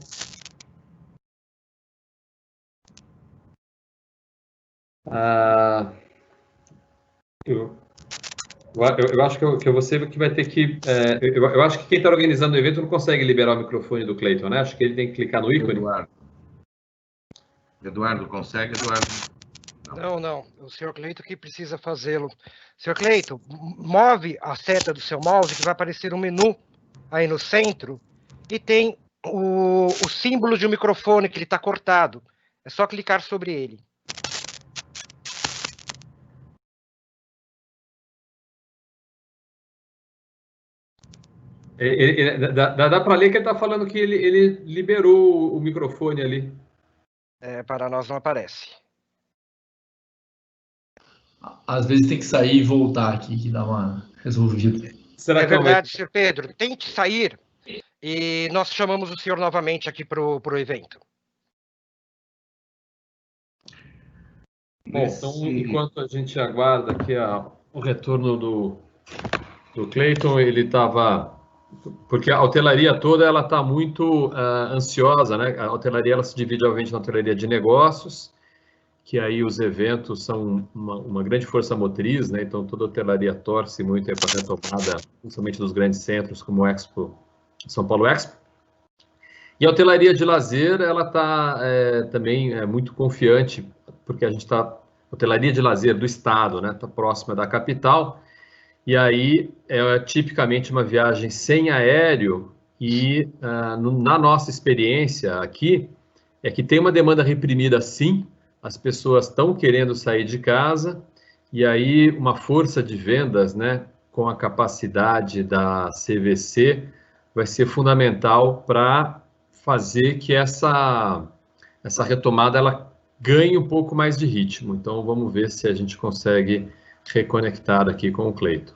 Eu acho que você que vai ter que... eu acho que quem está organizando o evento não consegue liberar o microfone do Cleiton, né? Acho que ele tem que clicar no ícone. Eduardo, consegue, Eduardo? Não. O senhor Cleiton que precisa fazê-lo. Senhor Cleiton, move a seta do seu mouse que vai aparecer um menu aí no centro e tem o símbolo de um microfone que ele está cortado. É só clicar sobre ele. Dá para ler que ele está falando que ele liberou o microfone ali. Para nós não aparece. Às vezes tem que sair e voltar aqui, que dá uma resolvida. É verdade, senhor Pedro. Tente sair e nós chamamos o senhor novamente aqui para o evento. Bom, então, enquanto a gente aguarda aqui o retorno do Cleiton, ele estava... Porque a hotelaria toda ela está muito ansiosa, né? A hotelaria ela se divide, obviamente, na hotelaria de negócios, que aí os eventos são uma grande força motriz, né? Então toda a hotelaria torce muito para a retomada, principalmente dos grandes centros como o Expo, São Paulo Expo. E a hotelaria de lazer ela está também muito confiante, porque a gente está hotelaria de lazer do estado, né? Está próxima da capital. E aí é tipicamente uma viagem sem aéreo e na nossa experiência aqui é que tem uma demanda reprimida sim, as pessoas estão querendo sair de casa e aí uma força de vendas, né, com a capacidade da CVC vai ser fundamental para fazer que essa retomada ela ganhe um pouco mais de ritmo. Então vamos ver se a gente consegue reconectar aqui com o Cleiton.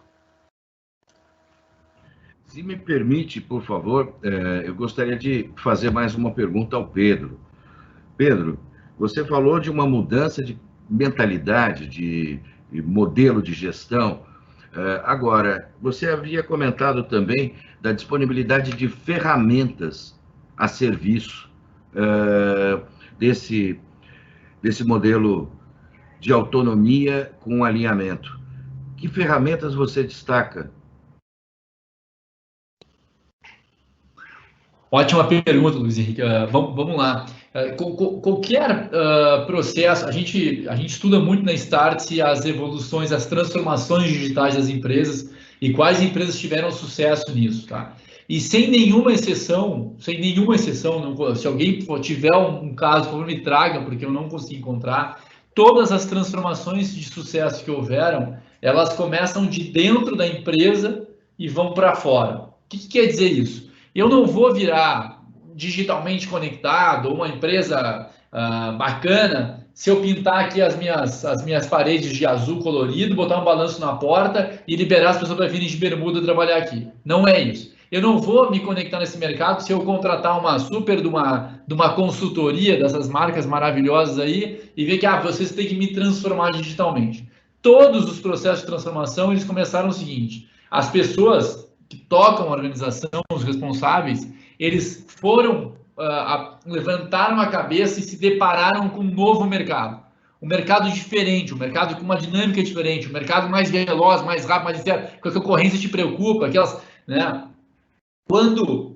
Se me permite, por favor, eu gostaria de fazer mais uma pergunta ao Pedro. Pedro, você falou de uma mudança de mentalidade, de modelo de gestão. Agora, você havia comentado também da disponibilidade de ferramentas a serviço desse modelo de autonomia com alinhamento. Que ferramentas você destaca? Ótima pergunta, Luiz Henrique. Vamos lá. Qualquer processo, a gente estuda muito na Startse as evoluções, as transformações digitais das empresas e quais empresas tiveram sucesso nisso, tá? E sem nenhuma exceção, se alguém tiver um caso, por favor, me traga, porque eu não consegui encontrar, todas as transformações de sucesso que houveram, elas começam de dentro da empresa e vão para fora. O que quer dizer isso? Eu não vou virar digitalmente conectado ou uma empresa bacana se eu pintar aqui as minhas paredes de azul colorido, botar um balanço na porta e liberar as pessoas para virem de bermuda trabalhar aqui. Não é isso. Eu não vou me conectar nesse mercado se eu contratar uma super de uma consultoria dessas marcas maravilhosas aí e ver que vocês têm que me transformar digitalmente. Todos os processos de transformação, eles começaram o seguinte: as pessoas que tocam a organização, os responsáveis, eles foram, levantaram a cabeça e se depararam com um novo mercado. Um mercado diferente, um mercado com uma dinâmica diferente, um mercado mais veloz, mais rápido, mais sincero, que a concorrência te preocupa, aquelas, né? Quando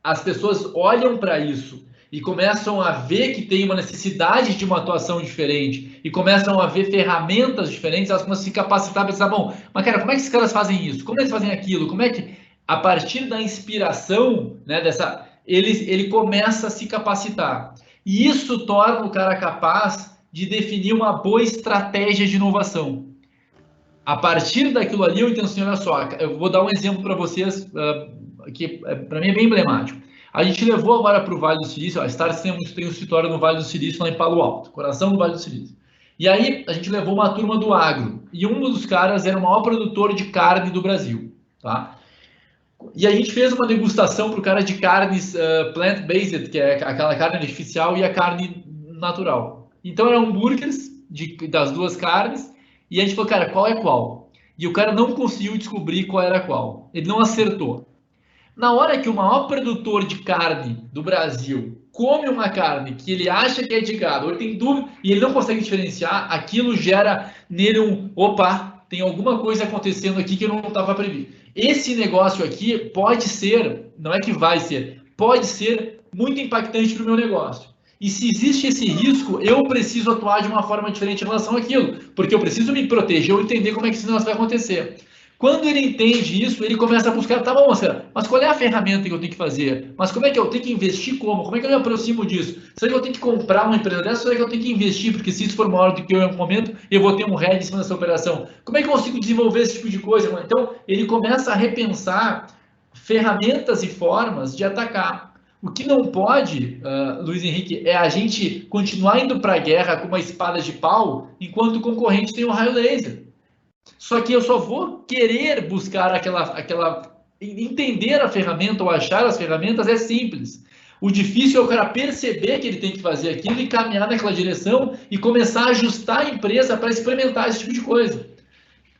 as pessoas olham para isso e começam a ver que tem uma necessidade de uma atuação diferente e começam a ver ferramentas diferentes, elas começam a se capacitar e pensar, bom, mas cara, como é que esses caras fazem isso? Como eles fazem aquilo? Como é que, a partir da inspiração, né, ele começa a se capacitar. E isso torna o cara capaz de definir uma boa estratégia de inovação. A partir daquilo ali, eu entendo assim, olha só, eu vou dar um exemplo para vocês, que para mim é bem emblemático. A gente levou agora para o Vale do Silício, a Startse tem um escritório no Vale do Silício, lá em Palo Alto, coração do Vale do Silício. E aí, a gente levou uma turma do agro, e um dos caras era o maior produtor de carne do Brasil, tá? E a gente fez uma degustação para o cara de carnes plant-based, que é aquela carne artificial, e a carne natural. Então, eram hambúrgueres das duas carnes, e a gente falou, cara, qual é qual? E o cara não conseguiu descobrir qual era qual. Ele não acertou. Na hora que o maior produtor de carne do Brasil come uma carne que ele acha que é de gado, ou ele tem dúvida e ele não consegue diferenciar, aquilo gera nele opa, tem alguma coisa acontecendo aqui que eu não estava previsto. Esse negócio aqui pode ser, não é que vai ser, pode ser muito impactante para o meu negócio. E se existe esse risco, eu preciso atuar de uma forma diferente em relação àquilo, porque eu preciso me proteger ou entender como é que esse negócio vai acontecer. Quando ele entende isso, ele começa a buscar, tá bom, Marcelo, mas qual é a ferramenta que eu tenho que fazer? Mas como é que eu tenho que investir como? Como é que eu me aproximo disso? Será que eu tenho que comprar uma empresa dessa? Será que eu tenho que investir? Porque se isso for maior do que eu em algum momento, eu vou ter um head em cima dessa operação. Como é que eu consigo desenvolver esse tipo de coisa? Então, ele começa a repensar ferramentas e formas de atacar. O que não pode, Luiz Henrique, é a gente continuar indo para a guerra com uma espada de pau, enquanto o concorrente tem um raio laser. Só que eu só vou querer buscar entender a ferramenta ou achar as ferramentas é simples. O difícil é o cara perceber que ele tem que fazer aquilo e caminhar naquela direção e começar a ajustar a empresa para experimentar esse tipo de coisa.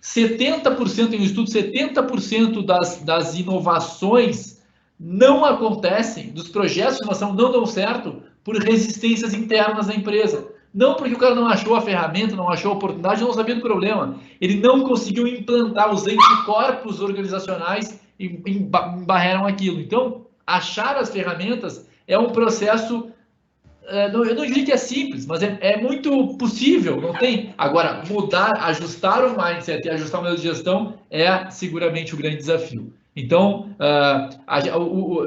70% em um estudo, 70% das inovações não acontecem, dos projetos de inovação não dão certo por resistências internas da empresa. Não porque o cara não achou a ferramenta, não achou a oportunidade, não sabia do problema. Ele não conseguiu implantar os anticorpos organizacionais e embarreram aquilo. Então, achar as ferramentas é um processo, eu não diria que é simples, mas é muito possível, não tem? Agora, ajustar o mindset e ajustar o modelo de gestão é seguramente o grande desafio. Então,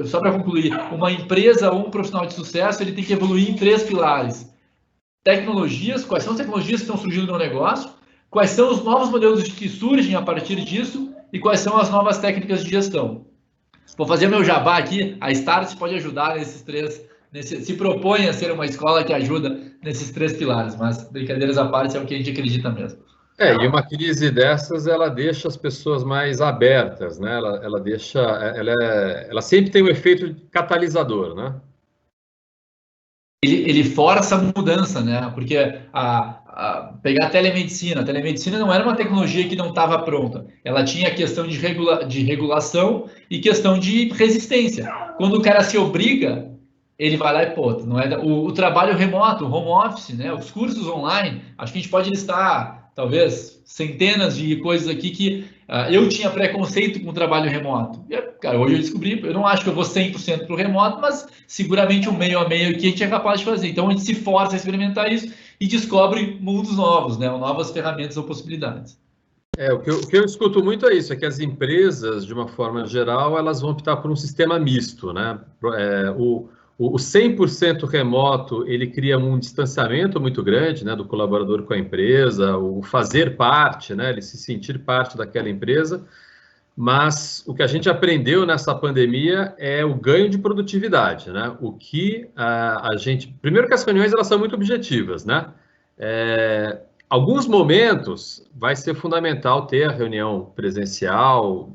só para concluir, uma empresa ou um profissional de sucesso, ele tem que evoluir em 3 pilares. Tecnologias, quais são as tecnologias que estão surgindo no negócio, quais são os novos modelos que surgem a partir disso e quais são as novas técnicas de gestão. Vou fazer meu jabá aqui, a Startse pode ajudar nesses 3, se propõe a ser uma escola que ajuda nesses 3 pilares, mas brincadeiras à parte é o que a gente acredita mesmo. E uma crise dessas, ela deixa as pessoas mais abertas, né? Ela sempre tem um efeito catalisador, né? Ele força a mudança, né? Porque pegar a telemedicina não era uma tecnologia que não estava pronta. Ela tinha questão de regulação e questão de resistência. Quando o cara se obriga, ele vai lá e pô, não é o trabalho remoto, o home office, né? Os cursos online, acho que a gente pode listar talvez centenas de coisas aqui que eu tinha preconceito com o trabalho remoto. E, cara, hoje eu descobri, eu não acho que eu vou 100% para o remoto, mas seguramente um meio a meio aqui a gente é capaz de fazer. Então a gente se força a experimentar isso e descobre mundos novos, né? Novas ferramentas ou possibilidades. O que eu escuto muito é isso, é que as empresas, de uma forma geral, elas vão optar por um sistema misto, né? O 100% remoto, ele cria um distanciamento muito grande, né, do colaborador com a empresa, o fazer parte, né, ele se sentir parte daquela empresa, mas o que a gente aprendeu nessa pandemia é o ganho de produtividade, né? O que a gente... Primeiro que as reuniões, elas são muito objetivas, né? Alguns momentos vai ser fundamental ter a reunião presencial,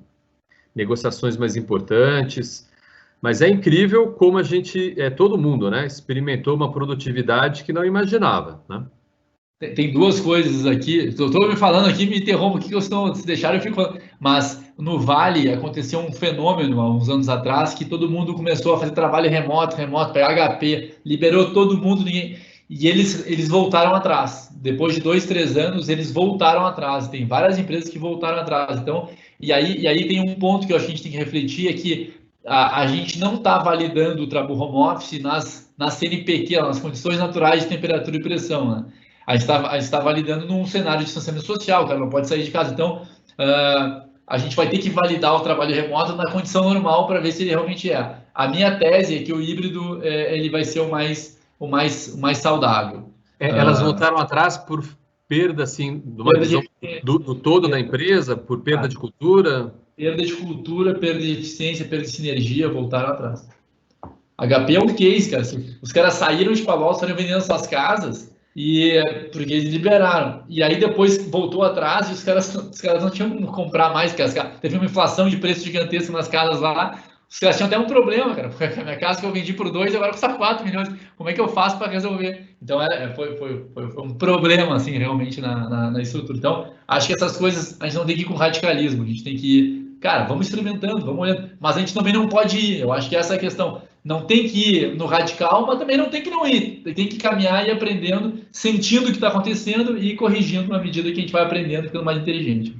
negociações mais importantes, mas é incrível como a gente, todo mundo, né, experimentou uma produtividade que não imaginava, né? Tem duas coisas aqui, estou me falando aqui, me interrompo aqui, que eu estou, se deixar eu fico... Mas no Vale aconteceu um fenômeno há uns anos atrás, que todo mundo começou a fazer trabalho remoto, PHP, liberou todo mundo, e eles voltaram atrás. Depois de 2, 3 anos, eles voltaram atrás. Tem várias empresas que voltaram atrás. Então, e aí tem um ponto que eu acho que a gente tem que refletir, é que a gente não está validando o home office nas CNPq, nas condições naturais de temperatura e pressão, né? A gente está validando num cenário de distanciamento social, o cara não pode sair de casa. Então, a gente vai ter que validar o trabalho remoto na condição normal para ver se ele realmente é. A minha tese é que o híbrido ele vai ser o mais saudável. Elas voltaram atrás por perda, assim, de uma visão do todo da empresa, por perda de cultura? Perda de cultura, perda de eficiência, perda de sinergia, voltaram atrás. HP é um case, cara. Os caras saíram de Palo Alto, foram vendendo suas casas, porque eles liberaram. E aí depois voltou atrás e os caras não tinham como comprar mais, porque teve uma inflação de preço gigantesca nas casas lá. Os caras tinham até um problema, cara, porque a minha casa que eu vendi por 2 agora custa 4 milhões. Como é que eu faço para resolver? Então, foi um problema, assim, realmente, na estrutura. Então, acho que essas coisas, a gente não tem que ir com radicalismo, a gente tem que ir, cara, vamos experimentando, vamos olhando. Mas a gente também não pode ir, eu acho que essa é a questão. Não tem que ir no radical, mas também não tem que não ir. Tem que caminhar e ir aprendendo, sentindo o que está acontecendo e corrigindo na medida que a gente vai aprendendo, ficando mais inteligente.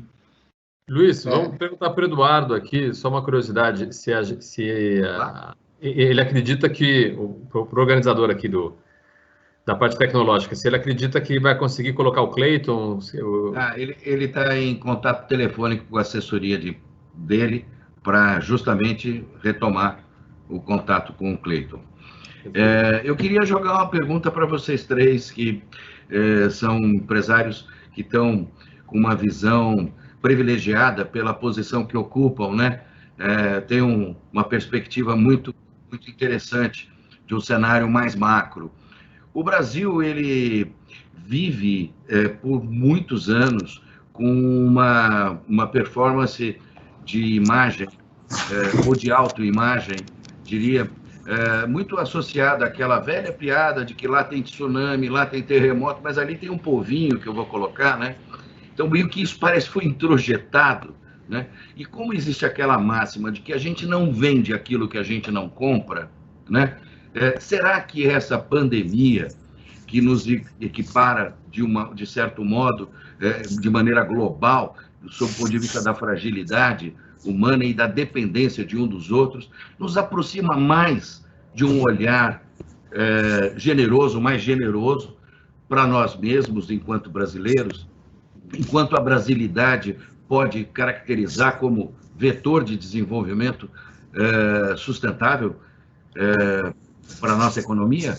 Luiz, vamos perguntar para o Eduardo aqui, só uma curiosidade, ele acredita que, o organizador aqui da parte tecnológica, se ele acredita que vai conseguir colocar o Clayton... Ele está em contato telefônico com a assessoria dele para justamente retomar o contato com o Clayton. Eu queria jogar uma pergunta para vocês três, que são empresários que estão com uma visão privilegiada pela posição que ocupam, né? Tem uma perspectiva muito, muito interessante de um cenário mais macro. O Brasil, ele vive por muitos anos com uma performance de imagem, ou de autoimagem, diria, muito associada àquela velha piada de que lá tem tsunami, lá tem terremoto, mas ali tem um povinho que eu vou colocar, né? Então, meio que isso parece que foi introjetado, né? E como existe aquela máxima de que a gente não vende aquilo que a gente não compra, né? Será que essa pandemia, que nos equipara, de certo modo, de maneira global, sob o ponto de vista da fragilidade humana e da dependência de um dos outros, nos aproxima mais de um olhar generoso, mais generoso para nós mesmos, enquanto brasileiros, enquanto a brasilidade pode caracterizar como vetor de desenvolvimento sustentável para a nossa economia?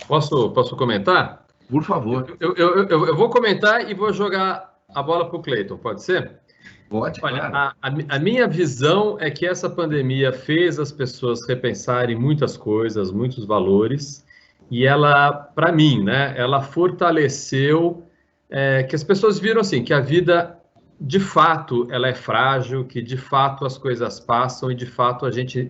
Posso comentar? Por favor. Eu vou comentar e vou jogar a bola para o Clayton, pode ser? Pode, olha, claro. A minha visão é que essa pandemia fez as pessoas repensarem muitas coisas, muitos valores, e ela, para mim, né, ela fortaleceu que as pessoas viram assim, que a vida, de fato, ela é frágil, que de fato as coisas passam e de fato a gente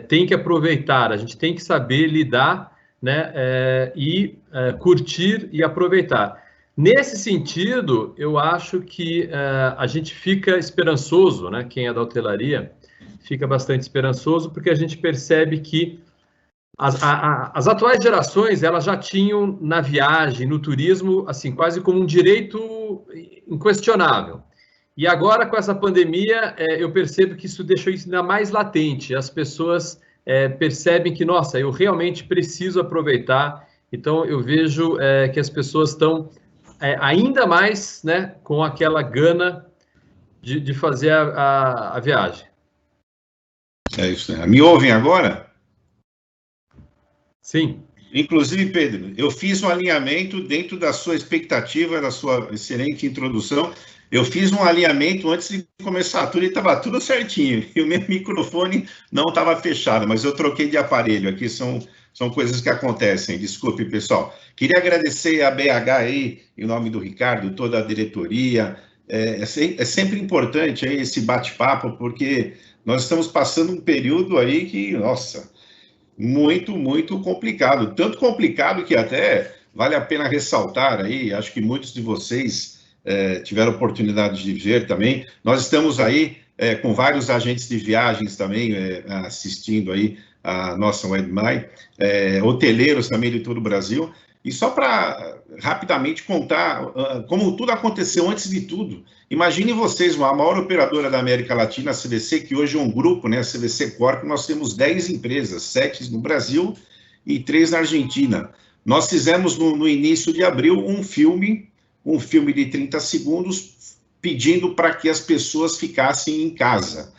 tem que aproveitar, a gente tem que saber lidar, né, e curtir e aproveitar. Nesse sentido, eu acho que a gente fica esperançoso, né? Quem é da hotelaria fica bastante esperançoso, porque a gente percebe que As atuais gerações, elas já tinham na viagem, no turismo, assim, quase como um direito inquestionável. E agora, com essa pandemia, eu percebo que isso deixou isso ainda mais latente. As pessoas percebem que, nossa, eu realmente preciso aproveitar. Então, eu vejo que as pessoas estão ainda mais, né, com aquela gana de fazer a viagem. É isso, né? Me ouvem agora? Sim. Inclusive, Pedro, eu fiz um alinhamento dentro da sua expectativa, da sua excelente introdução. Eu fiz um alinhamento antes de começar tudo e estava tudo certinho. E o meu microfone não estava fechado, mas eu troquei de aparelho. Aqui são coisas que acontecem. Desculpe, pessoal. Queria agradecer a BH aí, em nome do Ricardo, toda a diretoria. É sempre importante aí esse bate-papo, porque nós estamos passando um período aí que, nossa, muito, muito complicado. Tanto complicado que até vale a pena ressaltar aí, acho que muitos de vocês tiveram oportunidade de ver também. Nós estamos aí com vários agentes de viagens também assistindo aí a nossa WebMai, hoteleiros também de todo o Brasil. E só para rapidamente contar como tudo aconteceu antes de tudo. Imaginem vocês, a maior operadora da América Latina, a CVC, que hoje é um grupo, né, a CVC Corp, nós temos 10 empresas, 7 no Brasil e 3 na Argentina. Nós fizemos no início de abril um filme de 30 segundos pedindo para que as pessoas ficassem em casa.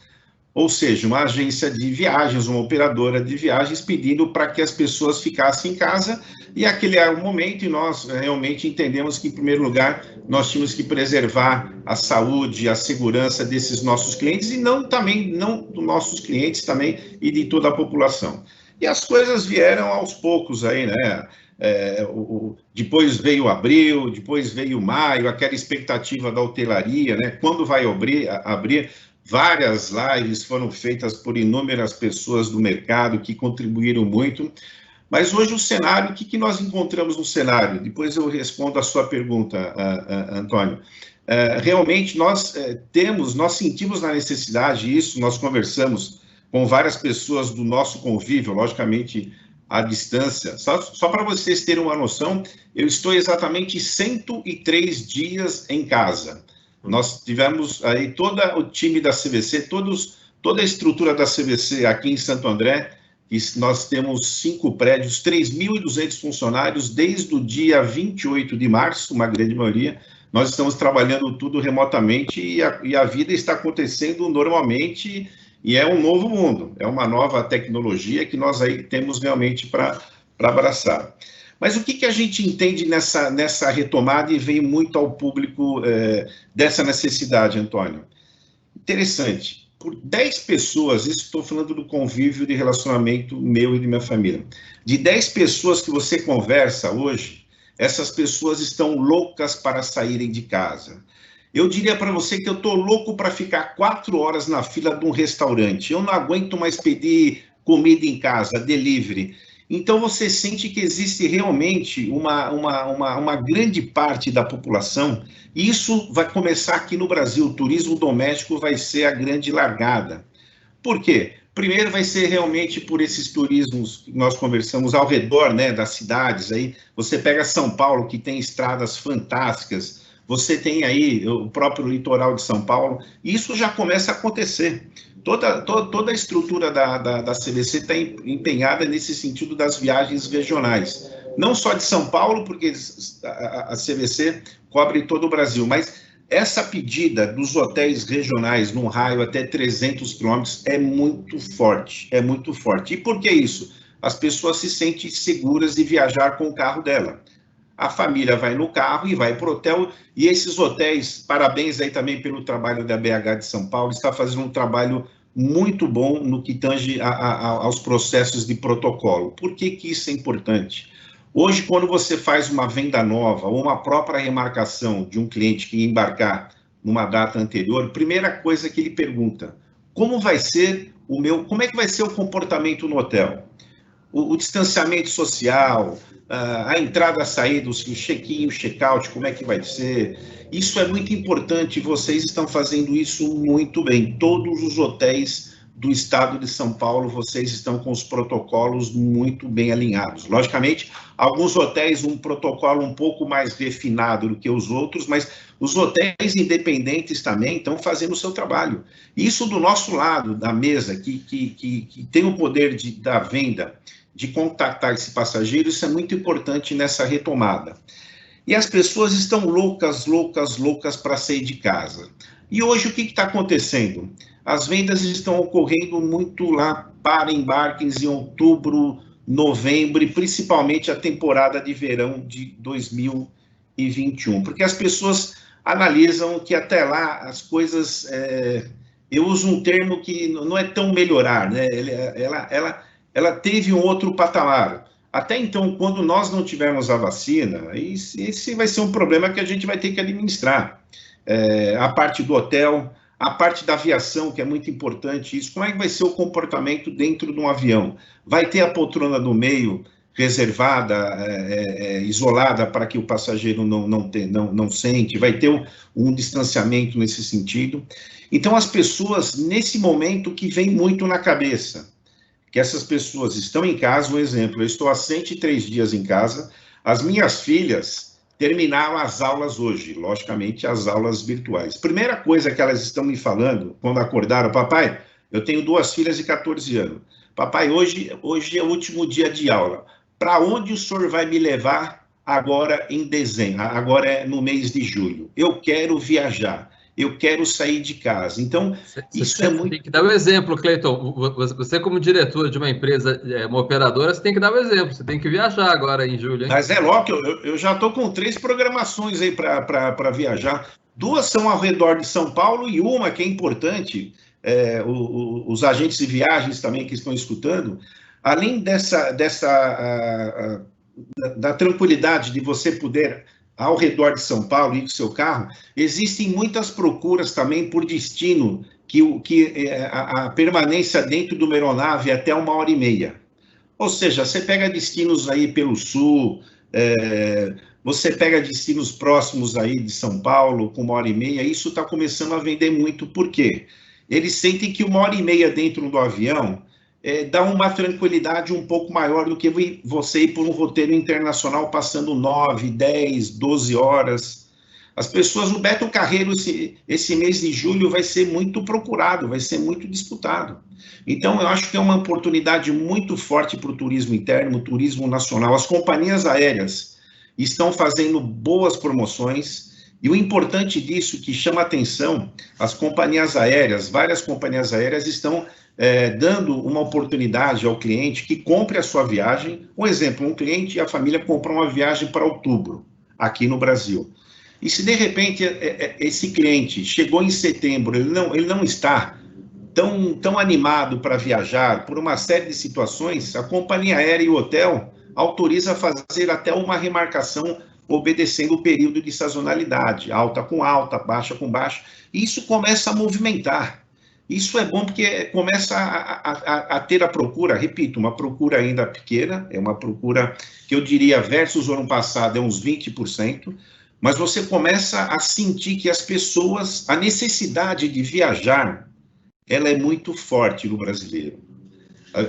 Ou seja, uma agência de viagens, uma operadora de viagens pedindo para que as pessoas ficassem em casa, e aquele é o momento, e nós realmente entendemos que, em primeiro lugar, nós tínhamos que preservar a saúde, a segurança desses nossos clientes, e não dos nossos clientes também, e de toda a população. E as coisas vieram aos poucos aí, né? Depois veio abril, depois veio maio, aquela expectativa da hotelaria, né? Quando vai abrir. Várias lives foram feitas por inúmeras pessoas do mercado que contribuíram muito, mas hoje o cenário, o que nós encontramos no cenário? Depois eu respondo a sua pergunta, Antônio. Realmente nós sentimos na necessidade, isso nós conversamos com várias pessoas do nosso convívio, logicamente à distância. Só para vocês terem uma noção, eu estou exatamente 103 dias em casa. Nós tivemos aí todo o time da CVC, toda a estrutura da CVC aqui em Santo André, e nós temos 5 prédios, 3.200 funcionários, desde o dia 28 de março, uma grande maioria, nós estamos trabalhando tudo remotamente e a vida está acontecendo normalmente, e é um novo mundo, é uma nova tecnologia que nós aí temos realmente para abraçar. Mas o que a gente entende nessa retomada e vem muito ao público dessa necessidade, Antônio? Interessante. Por 10 pessoas, isso estou falando do convívio de relacionamento meu e de minha família, de 10 pessoas que você conversa hoje, essas pessoas estão loucas para saírem de casa. Eu diria para você que eu estou louco para ficar 4 horas na fila de um restaurante. Eu não aguento mais pedir comida em casa, delivery. Então, você sente que existe realmente uma grande parte da população, e isso vai começar aqui no Brasil, o turismo doméstico vai ser a grande largada. Por quê? Primeiro vai ser realmente por esses turismos que nós conversamos ao redor, né, das cidades, aí você pega São Paulo, que tem estradas fantásticas, você tem aí o próprio litoral de São Paulo, e isso já começa a acontecer. Toda a estrutura da CVC está empenhada nesse sentido das viagens regionais. Não só de São Paulo, porque a CVC cobre todo o Brasil, mas essa pedida dos hotéis regionais num raio até 300 quilômetros é muito forte, é muito forte. E por que isso? As pessoas se sentem seguras de viajar com o carro dela. A família vai no carro e vai para o hotel, e esses hotéis, parabéns aí também pelo trabalho da BH de São Paulo, está fazendo um trabalho muito bom no que tange aos processos de protocolo. Por que isso é importante? Hoje, quando você faz uma venda nova ou uma própria remarcação de um cliente que embarcar numa data anterior, primeira coisa que ele pergunta, como é que vai ser o comportamento no hotel? O distanciamento social, a entrada, a saída, o check-in, o check-out, como é que vai ser? Isso é muito importante, vocês estão fazendo isso muito bem. Todos os hotéis do estado de São Paulo, vocês estão com os protocolos muito bem alinhados. Logicamente, alguns hotéis um protocolo um pouco mais refinado do que os outros, mas os hotéis independentes também estão fazendo o seu trabalho. Isso do nosso lado, da mesa, que tem o poder da venda, de contactar esse passageiro, isso é muito importante nessa retomada. E as pessoas estão loucas para sair de casa. E hoje o que está acontecendo? As vendas estão ocorrendo muito lá para embarques em outubro, novembro, e principalmente a temporada de verão de 2021. Porque as pessoas analisam que até lá as coisas... eu uso um termo que não é tão melhorar, né? Ela teve um outro patamar. Até então, quando nós não tivermos a vacina, esse vai ser um problema que a gente vai ter que administrar. A parte do hotel, a parte da aviação, que é muito importante, isso. Como é que vai ser o comportamento dentro de um avião? Vai ter a poltrona do meio reservada, isolada, para que o passageiro não sente? Vai ter um distanciamento nesse sentido? Então, as pessoas, nesse momento, que vem muito na cabeça, que essas pessoas estão em casa, um exemplo, eu estou há 103 dias em casa, as minhas filhas terminaram as aulas hoje, logicamente as aulas virtuais. Primeira coisa que elas estão me falando, quando acordaram: papai, eu tenho 2 filhas de 14 anos, papai, hoje é o último dia de aula, para onde o senhor vai me levar agora em dezembro, agora no mês de julho? Eu quero viajar. Eu quero sair de casa. Então, isso é muito... Tem que dar o exemplo, Cleiton. Você, como diretor de uma empresa, uma operadora, você tem que dar o exemplo. Você tem que viajar agora em julho, hein? Mas é logo, eu já estou com 3 programações aí para viajar. 2 são ao redor de São Paulo e uma que é importante, os agentes de viagens também que estão escutando, além da tranquilidade de você poder... ao redor de São Paulo e do seu carro, existem muitas procuras também por destino, que a permanência dentro de uma aeronave é até 1h30. Ou seja, você pega destinos aí pelo sul, você pega destinos próximos aí de São Paulo, com 1h30, isso está começando a vender muito. Por quê? Eles sentem que 1h30 dentro do avião dá uma tranquilidade um pouco maior do que você ir por um roteiro internacional passando 9, 10, 12 horas. As pessoas, o Beto Carreiro, esse mês de julho vai ser muito procurado, vai ser muito disputado. Então, eu acho que é uma oportunidade muito forte para o turismo interno, o turismo nacional. As companhias aéreas estão fazendo boas promoções, e o importante disso, que chama atenção, as companhias aéreas, várias companhias aéreas estão dando uma oportunidade ao cliente que compre a sua viagem. Um exemplo, um cliente e a família compram uma viagem para outubro, aqui no Brasil. E se de repente esse cliente chegou em setembro, ele não está tão animado para viajar por uma série de situações, a companhia aérea e o hotel autoriza a fazer até uma remarcação obedecendo o período de sazonalidade, alta com alta, baixa com baixa, e isso começa a movimentar. Isso é bom porque começa a ter a procura, repito, uma procura ainda pequena, é uma procura que eu diria versus o ano passado é uns 20%, mas você começa a sentir que as pessoas, a necessidade de viajar, ela é muito forte no brasileiro.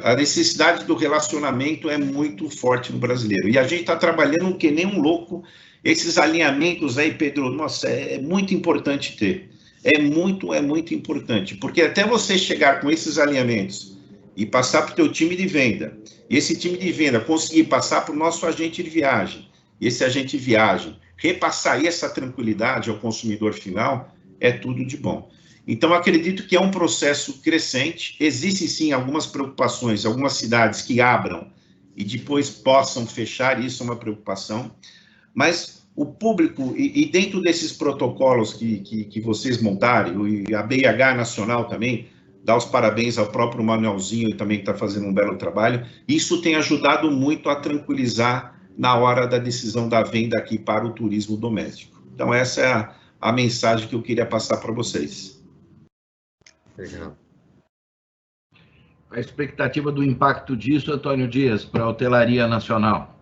A necessidade do relacionamento é muito forte no brasileiro. E a gente está trabalhando que nem um louco, esses alinhamentos aí, Pedro, nossa, é muito importante ter. É muito importante, porque até você chegar com esses alinhamentos e passar para o teu time de venda, e esse time de venda conseguir passar para o nosso agente de viagem, e esse agente de viagem repassar essa tranquilidade ao consumidor final, é tudo de bom. Então, acredito que é um processo crescente, existem sim algumas preocupações, algumas cidades que abram e depois possam fechar, isso é uma preocupação, mas o público, e dentro desses protocolos que vocês montaram, e a BIH Nacional também, dá os parabéns ao próprio Manuelzinho, também que está fazendo um belo trabalho, isso tem ajudado muito a tranquilizar na hora da decisão da venda aqui para o turismo doméstico. Então, essa é a mensagem que eu queria passar para vocês. Legal. A expectativa do impacto disso, Antônio Dias, para a hotelaria nacional?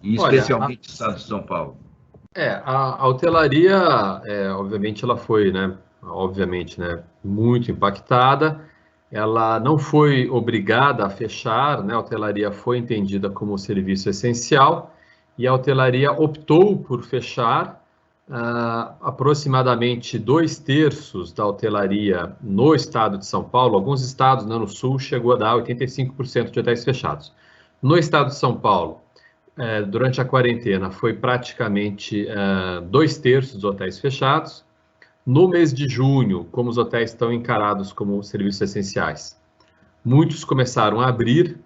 E especialmente o estado de São Paulo. A hotelaria, obviamente, ela foi, muito impactada. ela não foi obrigada a fechar, né? A hotelaria foi entendida como serviço essencial e a hotelaria optou por fechar. Aproximadamente 2/3 da hotelaria no estado de São Paulo, alguns estados, né, no sul, chegou a dar 85% de hotéis fechados. No estado de São Paulo, durante a quarentena, foi praticamente 2/3 dos hotéis fechados. No mês de junho, como os hotéis estão encarados como serviços essenciais, muitos começaram a abrir.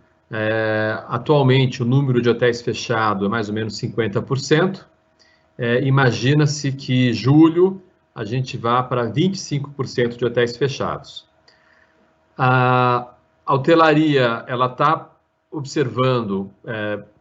Atualmente, o número de hotéis fechados é mais ou menos 50%. Imagina-se que julho a gente vá para 25% de hotéis fechados. A hotelaria ela está observando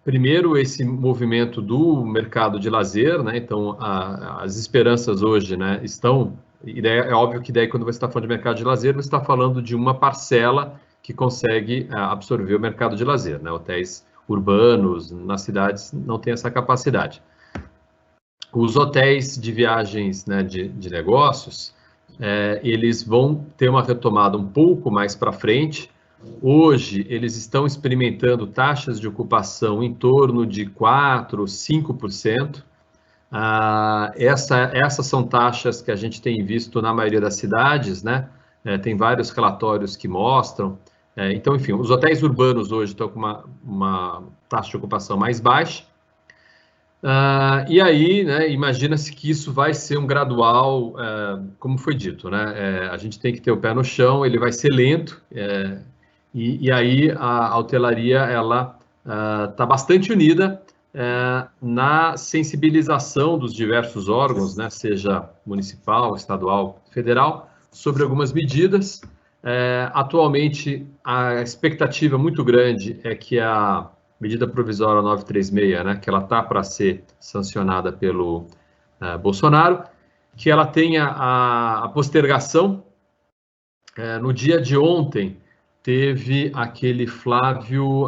primeiro esse movimento do mercado de lazer, né? Então as esperanças hoje, né, estão. É óbvio que daí quando você está falando de mercado de lazer, você está falando de uma parcela que consegue absorver o mercado de lazer, né? Hotéis urbanos nas cidades não têm essa capacidade. Os hotéis de viagens, né, de negócios, eles vão ter uma retomada um pouco mais para frente. Hoje, eles estão experimentando taxas de ocupação em torno de 4%, 5%. Essas são taxas que a gente tem visto na maioria das cidades, né? Tem vários relatórios que mostram. Então, enfim, os hotéis urbanos hoje estão com uma taxa de ocupação mais baixa. E aí, né, imagina-se que isso vai ser um gradual, como foi dito, né? A gente tem que ter o pé no chão, ele vai ser lento, e aí a hotelaria, ela está bastante unida na sensibilização dos diversos órgãos, né, seja municipal, estadual, federal, sobre algumas medidas. Atualmente, a expectativa muito grande é que a medida provisória 936, né, que ela está para ser sancionada pelo Bolsonaro, que ela tenha a postergação. No dia de ontem, teve aquele Flávio,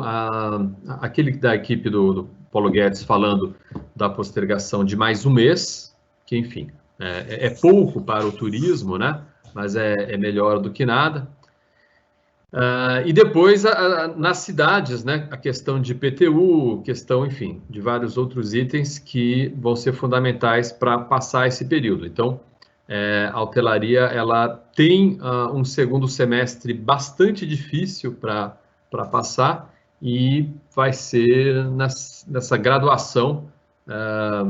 aquele da equipe do Paulo Guedes falando da postergação de mais um mês, que, enfim, é pouco para o turismo, né, mas é melhor do que nada. E depois, nas cidades, né, a questão de IPTU, questão, enfim, de vários outros itens que vão ser fundamentais para passar esse período. Então, a hotelaria, ela tem um segundo semestre bastante difícil para passar e vai ser nessa graduação,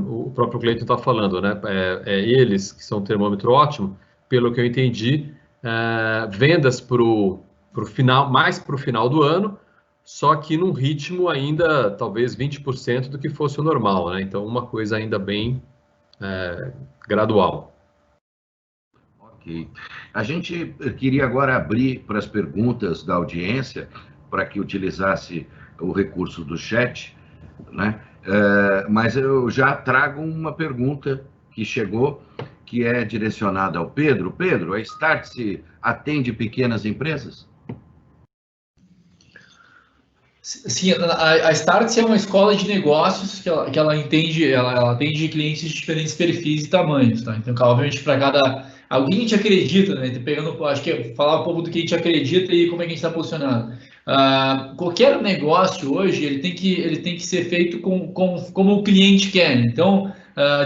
o próprio Cleiton está falando, né, eles que são um termômetro ótimo, pelo que eu entendi, vendas mais para o final do ano, só que num ritmo ainda talvez 20% do que fosse o normal, né? Então, uma coisa ainda bem gradual. Ok. A gente queria agora abrir para as perguntas da audiência, para que utilizasse o recurso do chat, né? Mas eu já trago uma pergunta que chegou, que é direcionada ao Pedro. Pedro, a Startse atende pequenas empresas? Sim, a Startse é uma escola de negócios que ela atende clientes de diferentes perfis e tamanhos, tá? Então, obviamente, para cada... Alguém a gente acredita, né? Pegando, acho que é falar um pouco do que a gente acredita e como é que a gente está posicionado. Qualquer negócio hoje, ele tem que ser feito como o cliente quer. Então,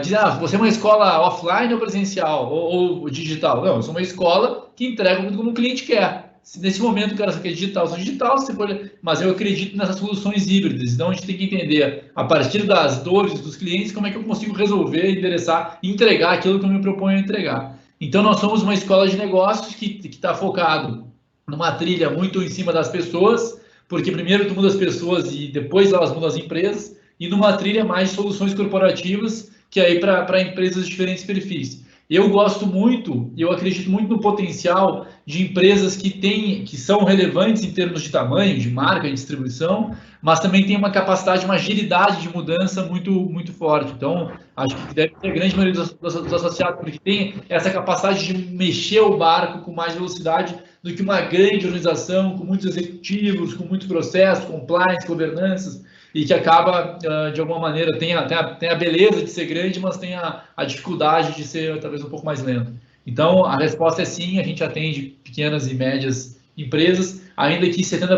dizer, você é uma escola offline ou presencial, ou digital? Não, eu sou uma escola que entrega muito como o cliente quer. Se nesse momento o cara só quer digital, você pode... Mas eu acredito nessas soluções híbridas. Então, a gente tem que entender, a partir das dores dos clientes, como é que eu consigo resolver, endereçar, entregar aquilo que eu me proponho a entregar. Então, nós somos uma escola de negócios que está focado numa trilha muito em cima das pessoas, porque primeiro tu muda as pessoas e depois elas mudam as empresas, e numa trilha mais de soluções corporativas, que aí para empresas de diferentes perfis. Eu gosto muito, eu acredito muito no potencial de empresas que são relevantes em termos de tamanho, de marca, de distribuição, mas também tem uma capacidade, uma agilidade de mudança muito, muito forte. Então, acho que deve ter a grande maioria dos associados, porque tem essa capacidade de mexer o barco com mais velocidade do que uma grande organização, com muitos executivos, com muitos processos, compliance, governanças, e que acaba, de alguma maneira, tem a beleza de ser grande, mas tem a dificuldade de ser talvez um pouco mais lento. Então, a resposta é sim, a gente atende pequenas e médias empresas, ainda que 70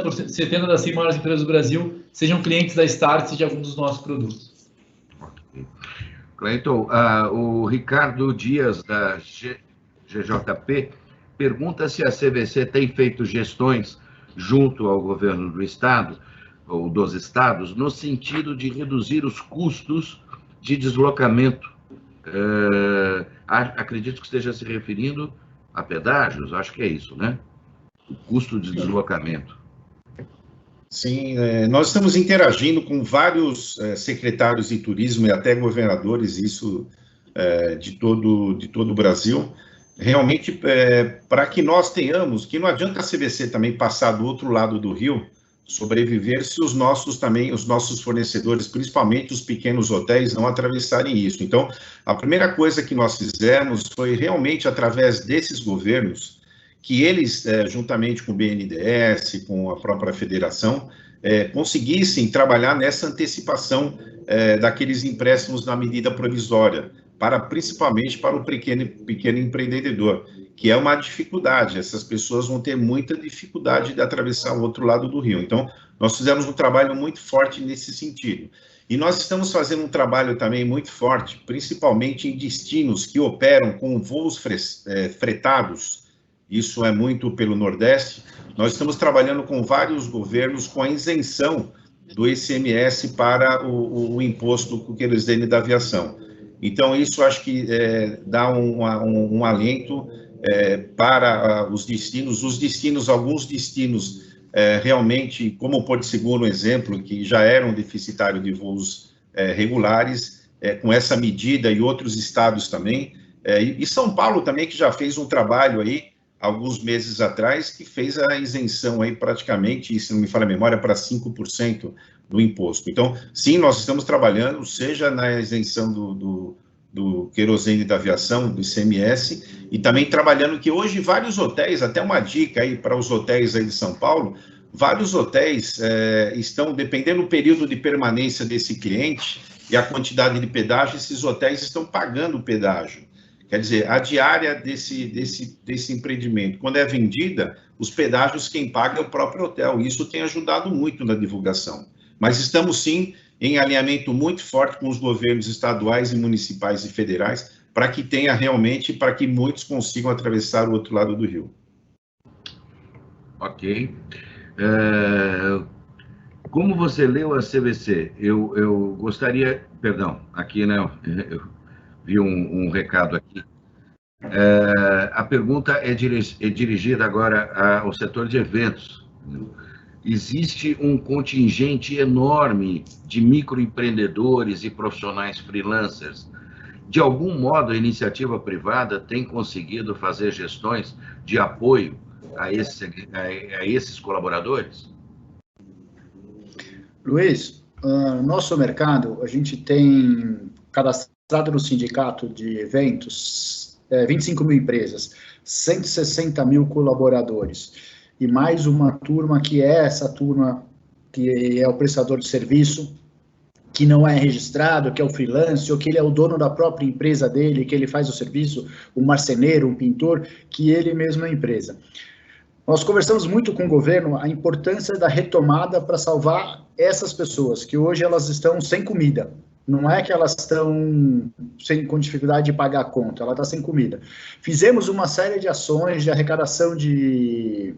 das 100 maiores empresas do Brasil sejam clientes da Startse de algum dos nossos produtos. Cleiton, o Ricardo Dias, da GJP, pergunta se a CVC tem feito gestões junto ao governo do Estado, ou dos estados, no sentido de reduzir os custos de deslocamento. Acredito que esteja se referindo a pedágios, acho que é isso, né? O custo de deslocamento. Sim, nós estamos interagindo com vários secretários de turismo e até governadores, isso de todo o Brasil, realmente para que nós tenhamos, que não adianta a CVC também passar do outro lado do rio, sobreviver se os nossos fornecedores, principalmente os pequenos hotéis, não atravessarem isso. Então, a primeira coisa que nós fizemos foi realmente através desses governos, que eles, juntamente com o BNDES, com a própria federação, conseguissem trabalhar nessa antecipação daqueles empréstimos na medida provisória, principalmente para o pequeno empreendedor, que é uma dificuldade. Essas pessoas vão ter muita dificuldade de atravessar o outro lado do rio. Então, nós fizemos um trabalho muito forte nesse sentido. E nós estamos fazendo um trabalho também muito forte, principalmente em destinos que operam com voos fretados. Isso é muito pelo Nordeste. Nós estamos trabalhando com vários governos com a isenção do ICMS para o imposto querosene da aviação. Então, isso acho que dá um alento para os destinos, alguns destinos realmente, como o Porto Seguro, exemplo, que já eram deficitários de voos regulares, com essa medida, e outros estados também, e São Paulo também, que já fez um trabalho aí, alguns meses atrás, que fez a isenção aí praticamente, se não me falha a memória, para 5% do imposto. Então, sim, nós estamos trabalhando, seja na isenção do querosene da aviação, do ICMS, e também trabalhando que hoje vários hotéis, até uma dica aí para os hotéis aí de São Paulo, vários hotéis estão, dependendo do período de permanência desse cliente e a quantidade de pedágio, esses hotéis estão pagando o pedágio. Quer dizer, a diária desse empreendimento, quando é vendida, os pedágios quem paga é o próprio hotel. Isso tem ajudado muito na divulgação. Mas estamos, sim, em alinhamento muito forte com os governos estaduais e municipais e federais, para que tenha realmente, para que muitos consigam atravessar o outro lado do rio. Ok. Como você leu a CVC? Eu gostaria, perdão, aqui, né, eu vi um recado aqui. A pergunta é dirigida agora ao setor de eventos. Existe um contingente enorme de microempreendedores e profissionais freelancers. De algum modo, a iniciativa privada tem conseguido fazer gestões de apoio a esses colaboradores? Luiz, nosso mercado, a gente tem cadastrado no sindicato de eventos 25 mil empresas, 160 mil colaboradores, e mais uma turma que é essa turma que é o prestador de serviço, que não é registrado, que é o freelance, ou que ele é o dono da própria empresa dele, que ele faz o serviço, um marceneiro, um pintor, que ele mesmo é empresa. Nós conversamos muito com o governo a importância da retomada para salvar essas pessoas, que hoje elas estão sem comida. Não é que elas estão com dificuldade de pagar a conta, ela está sem comida. Fizemos uma série de ações de arrecadação de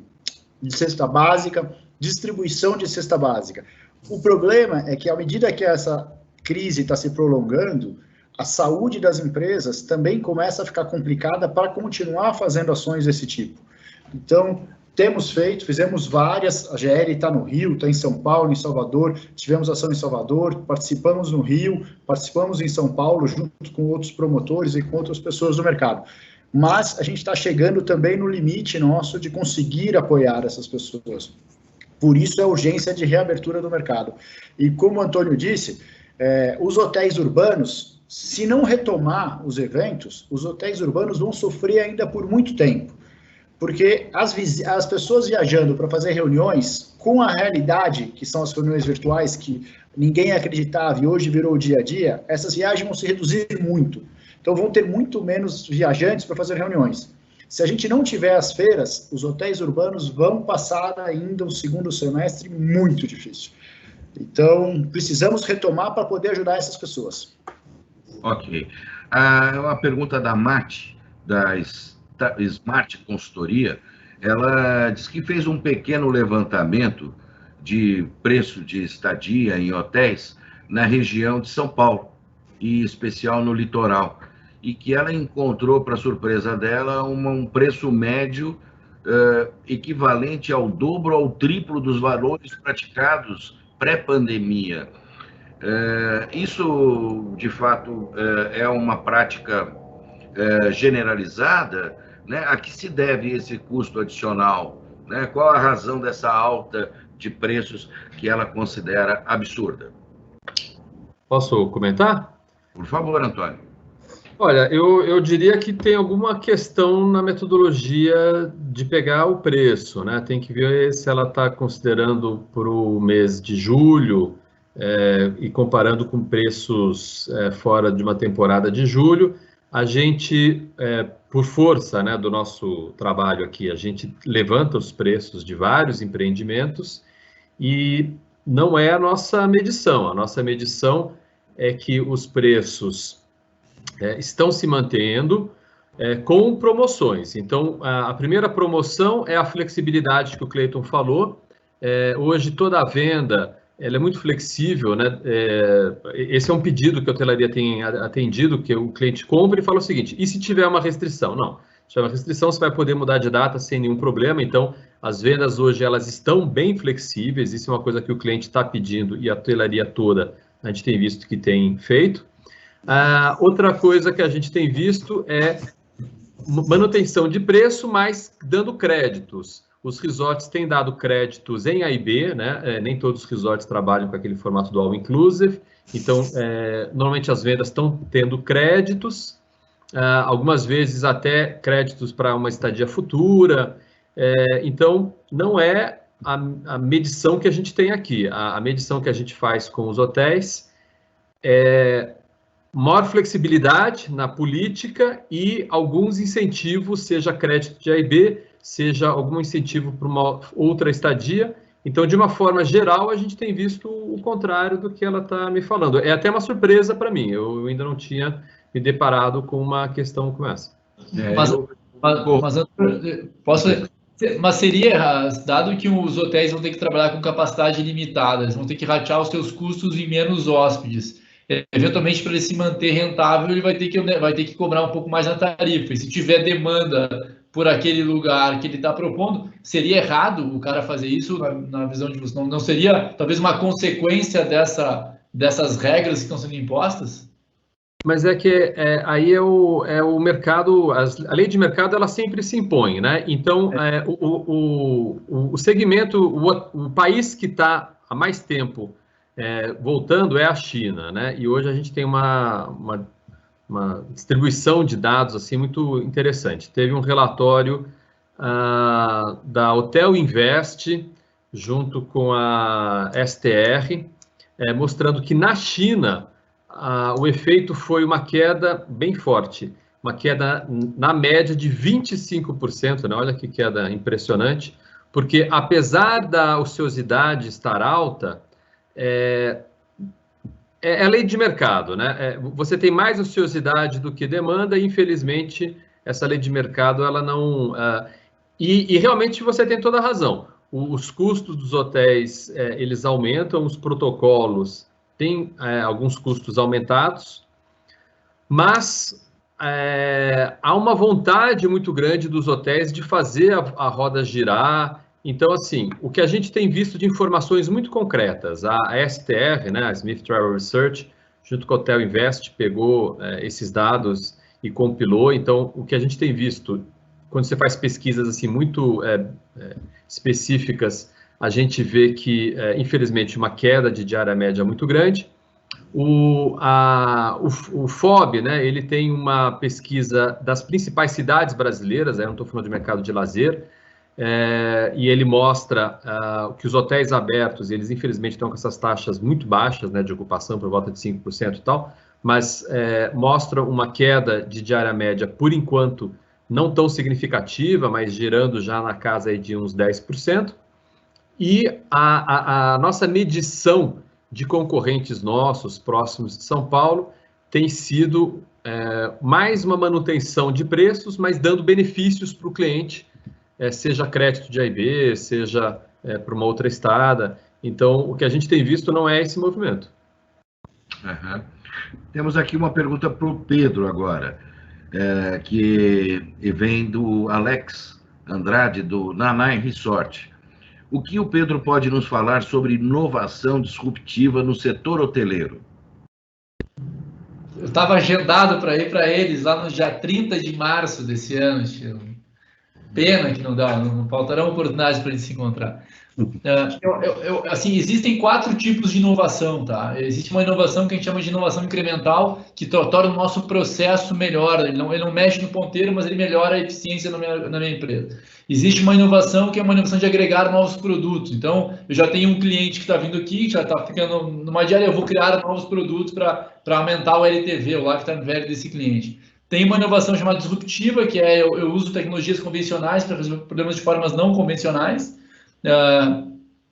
cesta básica, distribuição de cesta básica. O problema é que, à medida que essa crise está se prolongando, a saúde das empresas também começa a ficar complicada para continuar fazendo ações desse tipo. Então, fizemos várias, a GL está no Rio, está em São Paulo, em Salvador, tivemos ação em Salvador, participamos no Rio, participamos em São Paulo, junto com outros promotores e com outras pessoas do mercado. Mas a gente está chegando também no limite nosso de conseguir apoiar essas pessoas. Por isso a urgência de reabertura do mercado. E como o Antônio disse, os hotéis urbanos, se não retomar os eventos, os hotéis urbanos vão sofrer ainda por muito tempo. Porque as pessoas viajando para fazer reuniões com a realidade, que são as reuniões virtuais, que ninguém acreditava e hoje virou o dia a dia, essas viagens vão se reduzir muito. Então vão ter muito menos viajantes para fazer reuniões. Se a gente não tiver as feiras, os hotéis urbanos vão passar ainda um segundo semestre muito difícil. Então, precisamos retomar para poder ajudar essas pessoas. Ok. Uma pergunta da Mate, da Smart Consultoria, ela diz que fez um pequeno levantamento de preço de estadia em hotéis na região de São Paulo, e em especial no litoral, e que ela encontrou, para surpresa dela, um preço médio equivalente ao dobro ou ao triplo dos valores praticados pré-pandemia. Isso, de fato, é uma prática generalizada, né? A que se deve esse custo adicional? Né? Qual a razão dessa alta de preços que ela considera absurda? Posso comentar? Por favor, Antônio. Olha, eu diria que tem alguma questão na metodologia de pegar o preço, né? Tem que ver se ela está considerando para o mês de julho e comparando com preços fora de uma temporada de julho. A gente, por força, né, do nosso trabalho aqui, a gente levanta os preços de vários empreendimentos e não é a nossa medição. A nossa medição é que os preços estão se mantendo com promoções. Então, a primeira promoção é a flexibilidade que o Cleiton falou. Hoje, toda a venda ela é muito flexível, né? Esse é um pedido que a hotelaria tem atendido, que o cliente compra e fala o seguinte: e se tiver uma restrição? Não, se tiver uma restrição, você vai poder mudar de data sem nenhum problema. Então, as vendas hoje elas estão bem flexíveis, isso é uma coisa que o cliente está pedindo e a hotelaria toda a gente tem visto que tem feito. Outra coisa que a gente tem visto é manutenção de preço, mas dando créditos. Os resorts têm dado créditos em A e B, né? Nem todos os resorts trabalham com aquele formato do All Inclusive, então, normalmente as vendas estão tendo créditos, algumas vezes até créditos para uma estadia futura, então, não é a medição que a gente tem aqui. A medição que a gente faz com os hotéis é maior flexibilidade na política e alguns incentivos, seja crédito de A e B, seja algum incentivo para uma outra estadia. Então, de uma forma geral, a gente tem visto o contrário do que ela está me falando. É até uma surpresa para mim, eu ainda não tinha me deparado com uma questão como essa. Mas seria, dado que os hotéis vão ter que trabalhar com capacidade limitada, eles vão ter que ratear os seus custos em menos hóspedes, eventualmente, para ele se manter rentável, ele vai ter que cobrar um pouco mais na tarifa. E se tiver demanda por aquele lugar que ele está propondo, seria errado o cara fazer isso na visão de vocês? Não seria, talvez, uma consequência dessas regras que estão sendo impostas? Mas é que aí é o mercado, a lei de mercado, ela sempre se impõe, né? Então, o segmento, o país que está há mais tempo voltando é a China, né? E hoje a gente tem uma distribuição de dados assim muito interessante. Teve um relatório da Hotel Invest junto com a STR mostrando que na China o efeito foi uma queda bem forte, uma queda na média de 25%, né? Olha que queda impressionante, porque apesar da ociosidade estar alta, é lei de mercado, né? Você tem mais ociosidade do que demanda e, infelizmente, essa lei de mercado, ela não... E realmente você tem toda a razão. Os custos dos hotéis, eles aumentam, os protocolos têm alguns custos aumentados, mas há uma vontade muito grande dos hotéis de fazer a roda girar. Então, assim, o que a gente tem visto de informações muito concretas, a STR, né, a Smith Travel Research, junto com a Hotel Invest, pegou esses dados e compilou. Então, o que a gente tem visto, quando você faz pesquisas assim muito específicas, a gente vê que, infelizmente, uma queda de diária média muito grande. O FOB, né, ele tem uma pesquisa das principais cidades brasileiras, eu não estou falando de mercado de lazer, e ele mostra que os hotéis abertos, eles infelizmente estão com essas taxas muito baixas, né, de ocupação por volta de 5% e tal, mas mostra uma queda de diária média, por enquanto, não tão significativa, mas girando já na casa aí de uns 10%. E a nossa medição de concorrentes nossos, próximos de São Paulo, tem sido mais uma manutenção de preços, mas dando benefícios para o cliente, seja crédito de AIB, seja para uma outra estada. Então, o que a gente tem visto não é esse movimento. Uhum. Temos aqui uma pergunta para o Pedro agora, que vem do Alex Andrade, do Nanai Resort. O que o Pedro pode nos falar sobre inovação disruptiva no setor hoteleiro? Eu estava agendado para ir para eles lá no dia 30 de março desse ano, Estilo. Pena que não dá, não faltarão oportunidades para eles se encontrar. Assim, existem 4 tipos de inovação, tá? Existe uma inovação que a gente chama de inovação incremental, que torna o nosso processo melhor. Ele não mexe no ponteiro, mas ele melhora a eficiência na minha empresa. Existe uma inovação que é uma inovação de agregar novos produtos. Então, eu já tenho um cliente que está vindo aqui, já está ficando numa diária, eu vou criar novos produtos para aumentar o LTV, o lifetime value desse cliente. Tem uma inovação chamada disruptiva, que é eu uso tecnologias convencionais para resolver problemas de formas não convencionais.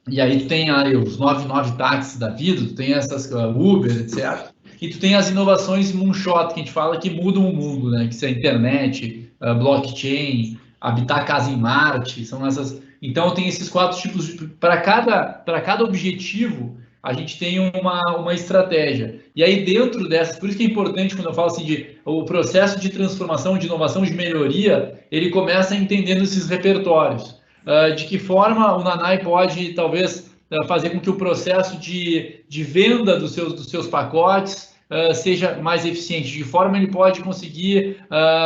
E aí tu tem os 99 táxis da vida, tu tem essas Uber, etc. E tu tem as inovações moonshot, que a gente fala que mudam o mundo, né? Que são a internet, blockchain, habitar a casa em Marte, são essas. Então tem esses 4 tipos para cada objetivo. A gente tem uma estratégia. E aí, dentro dessas, por isso que é importante, quando eu falo assim, o processo de transformação, de inovação, de melhoria, ele começa entendendo esses repertórios. De que forma o Nanai pode, talvez, fazer com que o processo de venda dos seus pacotes seja mais eficiente, de que forma ele pode conseguir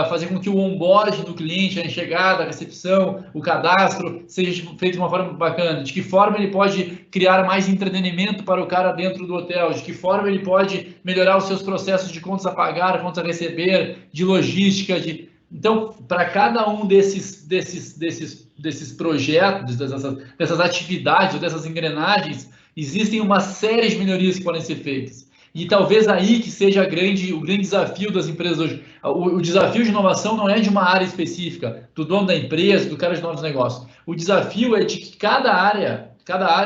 fazer com que o onboarding do cliente, a chegada, a recepção, o cadastro, seja feito de uma forma bacana, de que forma ele pode criar mais entretenimento para o cara dentro do hotel, de que forma ele pode melhorar os seus processos de contas a pagar, contas a receber, de logística, Então, para cada um desses projetos, dessas atividades, dessas engrenagens, existem uma série de melhorias que podem ser feitas. E talvez aí que seja o grande desafio das empresas hoje. O desafio de inovação não é de uma área específica, do dono da empresa, do cara de novos negócios. O desafio é de que cada área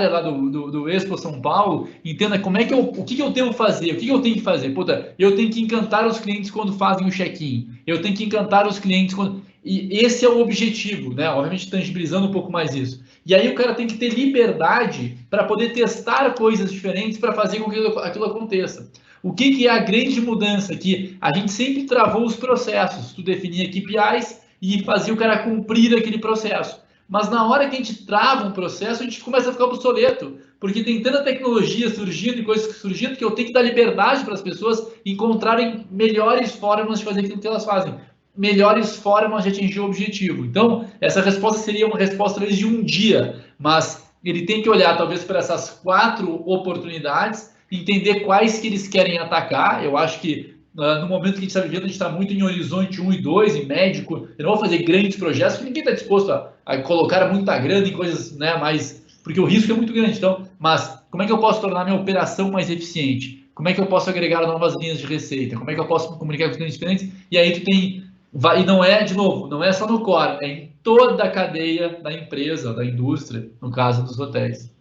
lá do Expo São Paulo entenda o que eu devo fazer, o que eu tenho que fazer. Puta, eu tenho que encantar os clientes quando fazem o check-in, eu tenho que encantar os clientes quando... E esse é o objetivo, né? Obviamente tangibilizando um pouco mais isso. E aí o cara tem que ter liberdade para poder testar coisas diferentes para fazer com que aquilo aconteça. O que é a grande mudança? Que a gente sempre travou os processos, tu definia KPIs e fazia o cara cumprir aquele processo. Mas na hora que a gente trava um processo, a gente começa a ficar obsoleto, porque tem tanta tecnologia surgindo e coisas surgindo que eu tenho que dar liberdade para as pessoas encontrarem melhores formas de fazer aquilo que elas fazem, melhores formas de atingir o objetivo. Então, essa resposta seria uma resposta talvez de um dia, mas ele tem que olhar talvez para essas 4 oportunidades, entender quais que eles querem atacar. Eu acho que no momento que a gente está vivendo, a gente está muito em horizonte 1 e 2, em médico. Eu não vou fazer grandes projetos, porque ninguém está disposto a colocar muita grana em coisas, né, mais... Porque o risco é muito grande. Então, mas como é que eu posso tornar minha operação mais eficiente? Como é que eu posso agregar novas linhas de receita? Como é que eu posso me comunicar com os clientes diferentes? E aí tu tem... E não é, de novo, não é só no core, é em toda a cadeia da empresa, da indústria, no caso dos hotéis.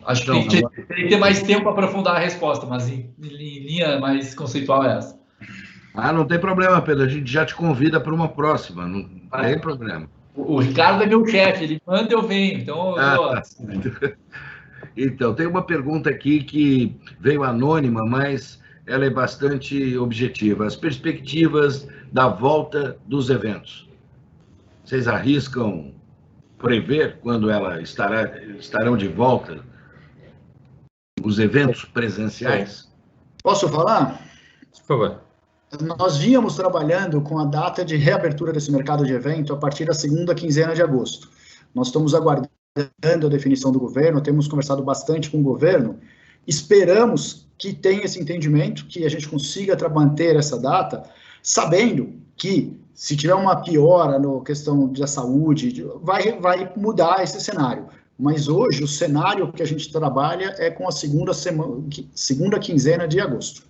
Acho que tem que ter mais tempo para aprofundar a resposta, mas em linha mais conceitual é essa. Não tem problema, Pedro. A gente já te convida para uma próxima. Não tem problema. O Ricardo é meu chefe, ele manda, eu venho. Então, Então, tem uma pergunta aqui que veio anônima, mas ela é bastante objetiva. As perspectivas da volta dos eventos. Vocês arriscam prever quando estarão de volta os eventos presenciais? Posso falar? Por favor. Nós vínhamos trabalhando com a data de reabertura desse mercado de evento a partir da segunda quinzena de agosto. Nós estamos aguardando a definição do governo, temos conversado bastante com o governo, esperamos que tenha esse entendimento, que a gente consiga manter essa data, sabendo que se tiver uma piora na questão da saúde, vai mudar esse cenário. Mas hoje o cenário que a gente trabalha é com a segunda quinzena de agosto.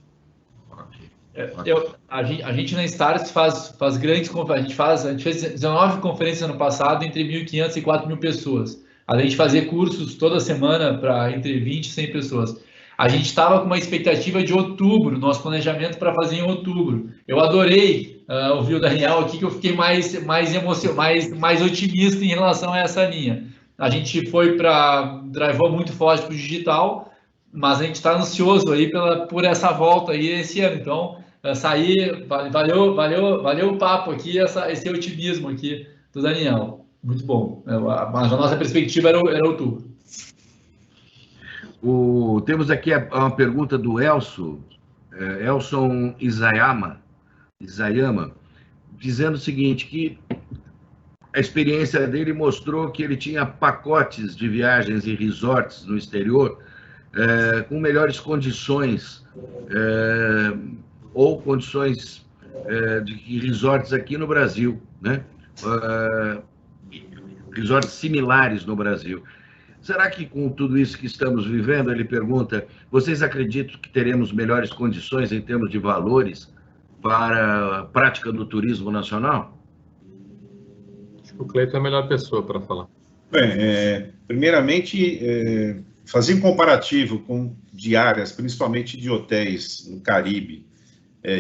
A gente na Stars faz grandes conferências. A gente fez 19 conferências ano passado entre 1.500 e 4.000 pessoas. Além de fazer cursos toda semana para entre 20 e 100 pessoas. A gente estava com uma expectativa de outubro, nosso planejamento para fazer em outubro. Eu adorei ouvir o Daniel aqui, que eu fiquei mais otimista em relação a essa linha. A gente drivou muito forte para o digital, mas a gente está ansioso aí por essa volta aí esse ano. Então, valeu o papo aqui, esse otimismo aqui do Daniel. Muito bom. Mas a nossa perspectiva era outubro. Temos aqui uma pergunta do Elson Isayama, dizendo o seguinte, que a experiência dele mostrou que ele tinha pacotes de viagens e resorts no exterior com melhores condições ou condições de resorts aqui no Brasil, né? Resorts similares no Brasil. Será que com tudo isso que estamos vivendo, ele pergunta, vocês acreditam que teremos melhores condições em termos de valores para a prática do turismo nacional? Acho que o Cleiton é a melhor pessoa para falar. Bem, primeiramente, fazer um comparativo com diárias, principalmente de hotéis no Caribe,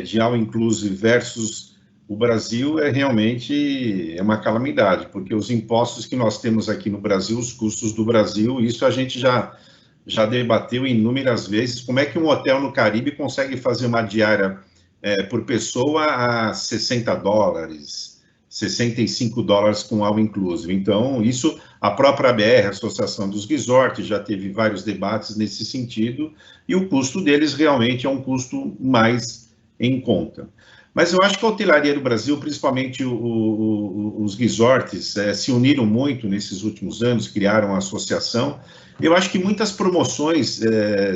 de all inclusive versus o Brasil realmente uma calamidade, porque os impostos que nós temos aqui no Brasil, os custos do Brasil, isso a gente já debateu inúmeras vezes, como é que um hotel no Caribe consegue fazer uma diária por pessoa a $60, $65 com all inclusive. Então, isso, a própria ABR, Associação dos Resorts, já teve vários debates nesse sentido, e o custo deles realmente é um custo mais em conta. Mas eu acho que a hotelaria do Brasil, principalmente os resorts, se uniram muito nesses últimos anos, criaram uma associação. Eu acho que muitas promoções,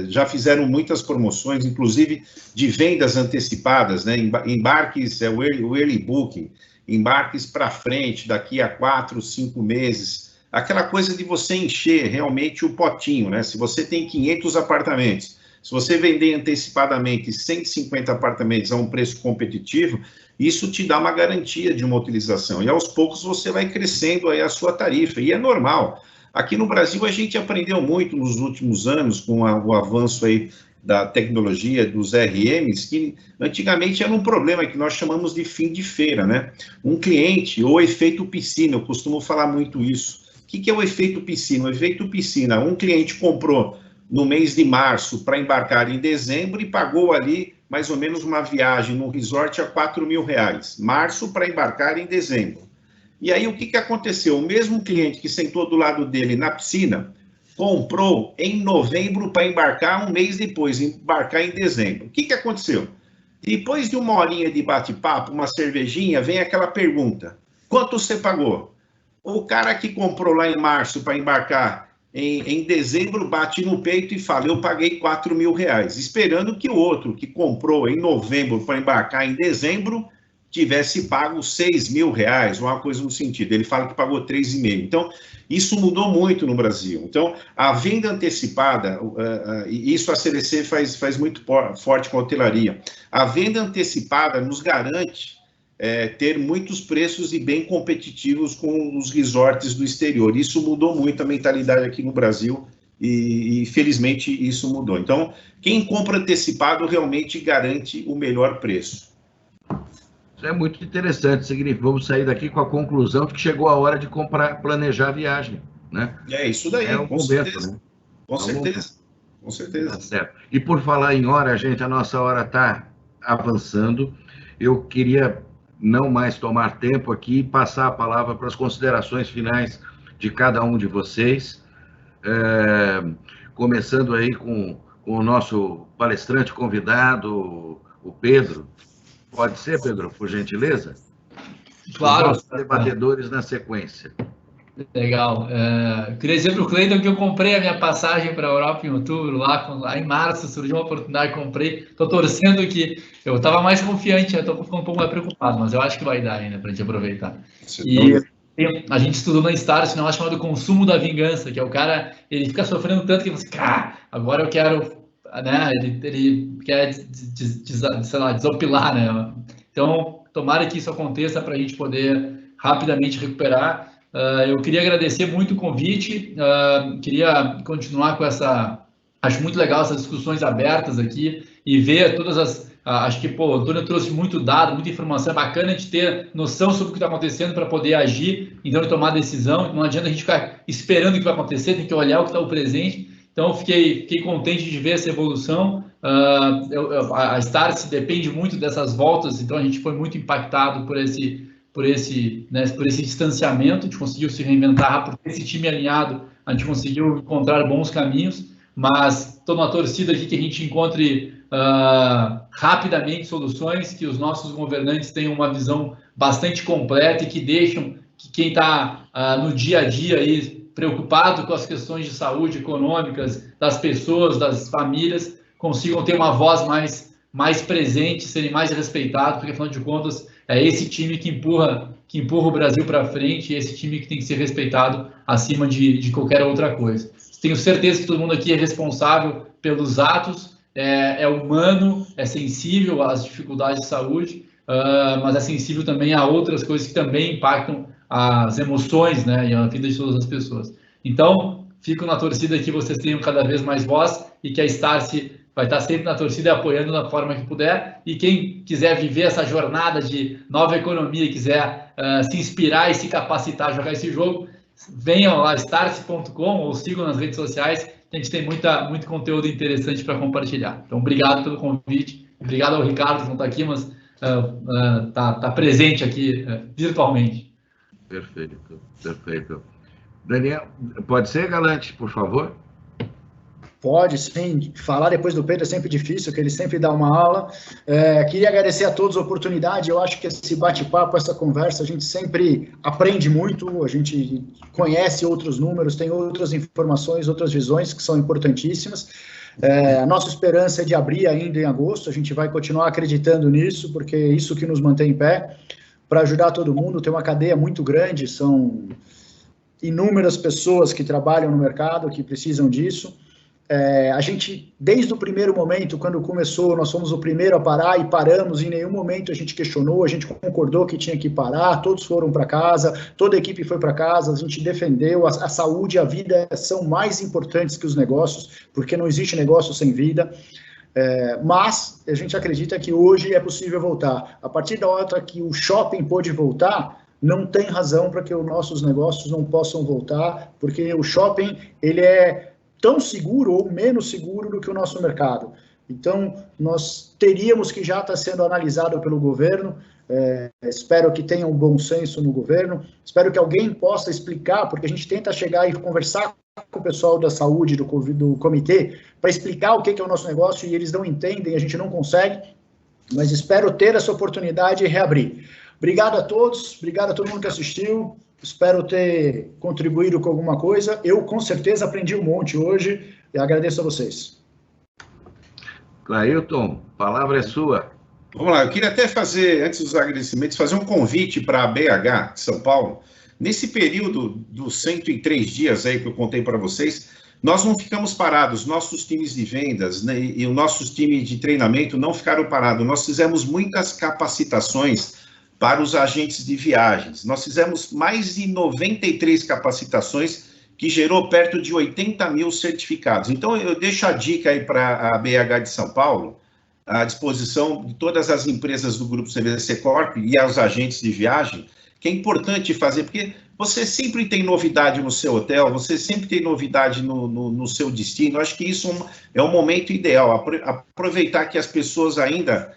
já fizeram muitas promoções, inclusive de vendas antecipadas, né? Embarques, o early booking, embarques para frente, daqui a 4, 5 meses. Aquela coisa de você encher realmente o potinho, né? Se você tem 500 apartamentos, se você vender antecipadamente 150 apartamentos a um preço competitivo, isso te dá uma garantia de uma utilização. E aos poucos você vai crescendo aí a sua tarifa. E é normal. Aqui no Brasil a gente aprendeu muito nos últimos anos com o avanço aí da tecnologia, dos RMs, que antigamente era um problema que nós chamamos de fim de feira, né? Um cliente, ou efeito piscina, eu costumo falar muito isso. O que é o efeito piscina? O efeito piscina, um cliente comprou no mês de março para embarcar em dezembro e pagou ali mais ou menos uma viagem no resort a R$4.000. Março para embarcar em dezembro. E aí o que aconteceu? O mesmo cliente que sentou do lado dele na piscina comprou em novembro para embarcar um mês depois, embarcar em dezembro. O que aconteceu? Depois de uma horinha de bate-papo, uma cervejinha, vem aquela pergunta: quanto você pagou? O cara que comprou lá em março para embarcar em dezembro bate no peito e fala: eu paguei R$4.000, esperando que o outro que comprou em novembro para embarcar em dezembro tivesse pago R$6.000, ou uma coisa no sentido. Ele fala que pagou 3,5. Então, isso mudou muito no Brasil. Então, a venda antecipada, isso a CVC faz muito forte com a hotelaria. A venda antecipada nos garante ter muitos preços e bem competitivos com os resorts do exterior. Isso mudou muito a mentalidade aqui no Brasil e felizmente isso mudou. Então, quem compra antecipado realmente garante o melhor preço. Isso é muito interessante, significa, vamos sair daqui com a conclusão de que chegou a hora de planejar a viagem, né? É isso daí, com certeza. Né? Com certeza, com certeza. Tá certo. E por falar em hora, gente, a nossa hora está avançando. Eu queria não mais tomar tempo aqui e passar a palavra para as considerações finais de cada um de vocês, começando aí com o nosso palestrante convidado, o Pedro. Pode ser, Pedro, por gentileza? Claro. Os debatedores na sequência. Legal. Queria dizer para o Cleiton que eu comprei a minha passagem para a Europa em outubro, lá em março surgiu uma oportunidade, comprei. Estou torcendo que... Eu estava mais confiante, estou ficando um pouco mais preocupado, mas eu acho que vai dar ainda para a gente aproveitar. E a gente estudou na Stars um negócio chamado consumo da vingança, que é o cara, ele fica sofrendo tanto que você, agora eu quero né, ele quer, sei lá, desopilar, né? Então, tomara que isso aconteça para a gente poder rapidamente recuperar. Eu queria agradecer muito o convite, queria continuar com acho muito legal essas discussões abertas aqui e ver todas as... acho que, o Antônio trouxe muito dado, muita informação, é bacana de ter noção sobre o que está acontecendo para poder agir, então, tomar decisão. Não adianta a gente ficar esperando o que vai acontecer, tem que olhar o que está no presente. Então, fiquei contente de ver essa evolução. A Startse depende muito dessas voltas, então a gente foi muito impactado por esse distanciamento. A gente conseguiu se reinventar rápido, esse time alinhado, a gente conseguiu encontrar bons caminhos, mas estou na torcida aqui que a gente encontre rapidamente soluções, que os nossos governantes tenham uma visão bastante completa e que deixam que quem está no dia a dia aí, preocupado com as questões de saúde econômicas das pessoas, das famílias, consigam ter uma voz mais presente, serem mais respeitados, porque, afinal de contas, é esse time que empurra o Brasil para frente, e esse time que tem que ser respeitado acima de qualquer outra coisa. Tenho certeza que todo mundo aqui é responsável pelos atos, é humano, é sensível às dificuldades de saúde, mas é sensível também a outras coisas que também impactam as emoções, né, e a vida de todas as pessoas. Então, fico na torcida que vocês tenham cada vez mais voz e que a Startse vai estar sempre na torcida e apoiando da forma que puder. E quem quiser viver essa jornada de nova economia e quiser se inspirar e se capacitar a jogar esse jogo, venham lá, startse.com, ou sigam nas redes sociais, que a gente tem muito conteúdo interessante para compartilhar. Então, obrigado pelo convite, obrigado ao Ricardo, que não está aqui, mas está presente aqui virtualmente. Perfeito. Daniel, pode ser, Galante, por favor? Pode, sim. Falar depois do Pedro é sempre difícil, que ele sempre dá uma aula. Queria agradecer a todos a oportunidade. Eu acho que esse bate-papo, essa conversa, a gente sempre aprende muito, a gente conhece outros números, tem outras informações, outras visões que são importantíssimas. A nossa esperança é de abrir ainda em agosto, a gente vai continuar acreditando nisso, porque é isso que nos mantém em pé, para ajudar todo mundo. Tem uma cadeia muito grande, são inúmeras pessoas que trabalham no mercado, que precisam disso. A gente, desde o primeiro momento, quando começou, nós fomos o primeiro a parar e paramos, em nenhum momento a gente questionou, a gente concordou que tinha que parar, todos foram para casa, toda a equipe foi para casa, a gente defendeu, a saúde e a vida são mais importantes que os negócios, porque não existe negócio sem vida. Mas a gente acredita que hoje é possível voltar. A partir da hora que o shopping pôde voltar, não tem razão para que os nossos negócios não possam voltar, porque o shopping, ele é tão seguro ou menos seguro do que o nosso mercado. Então, nós teríamos que já estar sendo analisado pelo governo, espero que tenha um bom senso no governo, espero que alguém possa explicar, porque a gente tenta chegar e conversar com o pessoal da saúde, do comitê, para explicar o que é o nosso negócio, e eles não entendem, a gente não consegue, mas espero ter essa oportunidade e reabrir. Obrigado a todos, obrigado a todo mundo que assistiu, espero ter contribuído com alguma coisa. Eu, com certeza, aprendi um monte hoje e agradeço a vocês. Clailton, a palavra é sua. Vamos lá, eu queria até fazer, antes dos agradecimentos, fazer um convite para a BH de São Paulo. Nesse período dos 103 dias aí que eu contei para vocês, nós não ficamos parados, nossos times de vendas, né, e os nossos times de treinamento não ficaram parados. Nós fizemos muitas capacitações para os agentes de viagens. Nós fizemos mais de 93 capacitações, que gerou perto de 80 mil certificados. Então, eu deixo a dica aí para a BH de São Paulo, à disposição de todas as empresas do Grupo CVC Corp e aos agentes de viagem, que é importante fazer, porque você sempre tem novidade no seu hotel, você sempre tem novidade no seu destino. Eu acho que isso é um momento ideal, aproveitar que as pessoas ainda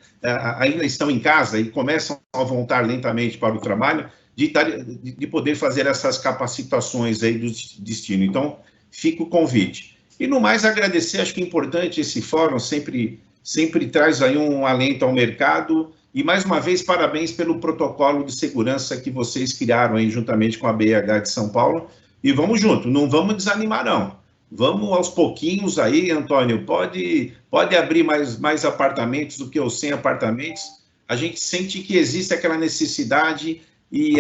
estão em casa e começam a voltar lentamente para o trabalho, de poder fazer essas capacitações aí do destino. Então, fica o convite. E no mais, agradecer, acho que é importante esse fórum, sempre traz aí um alento ao mercado, e mais uma vez, parabéns pelo protocolo de segurança que vocês criaram aí juntamente com a BH de São Paulo, e vamos junto, não vamos desanimar não. Vamos aos pouquinhos aí, Antônio, pode abrir mais apartamentos do que os 100 apartamentos. A gente sente que existe aquela necessidade e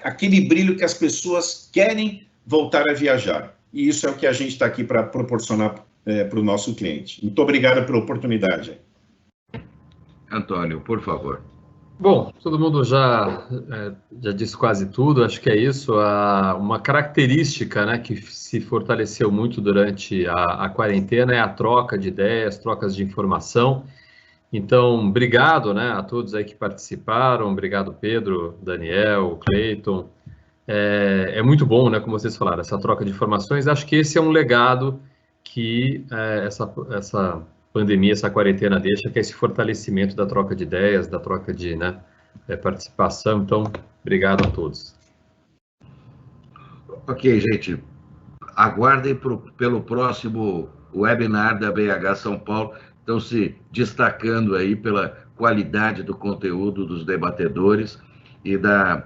aquele brilho que as pessoas querem voltar a viajar. E isso é o que a gente está aqui para proporcionar para o nosso cliente. Muito obrigado pela oportunidade. Antônio, por favor. Bom, todo mundo já disse quase tudo, acho que é isso. Uma característica, né, que se fortaleceu muito durante a quarentena é a troca de ideias, trocas de informação. Então, obrigado, né, a todos aí que participaram, obrigado Pedro, Daniel, Cleiton. É muito bom, né, como vocês falaram, essa troca de informações. Acho que esse é um legado que essa pandemia, essa quarentena deixa, que é esse fortalecimento da troca de ideias, da troca de participação. Então, obrigado a todos. Ok, gente. Aguardem pelo próximo webinar da BH São Paulo. Estão se destacando aí pela qualidade do conteúdo dos debatedores e da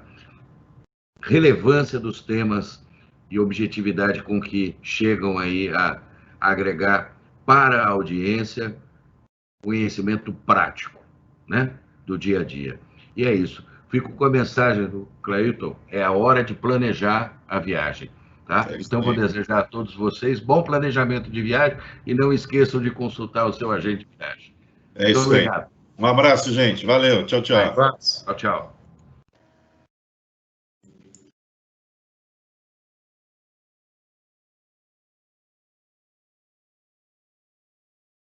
relevância dos temas e objetividade com que chegam aí a agregar para a audiência conhecimento prático, né, do dia a dia. E é isso. Fico com a mensagem do Cleiton, é a hora de planejar a viagem, tá? Então, vou desejar a todos vocês bom planejamento de viagem e não esqueçam de consultar o seu agente de viagem. É isso aí. Um abraço, gente. Valeu. Tchau, tchau. Um abraço. Tchau, tchau.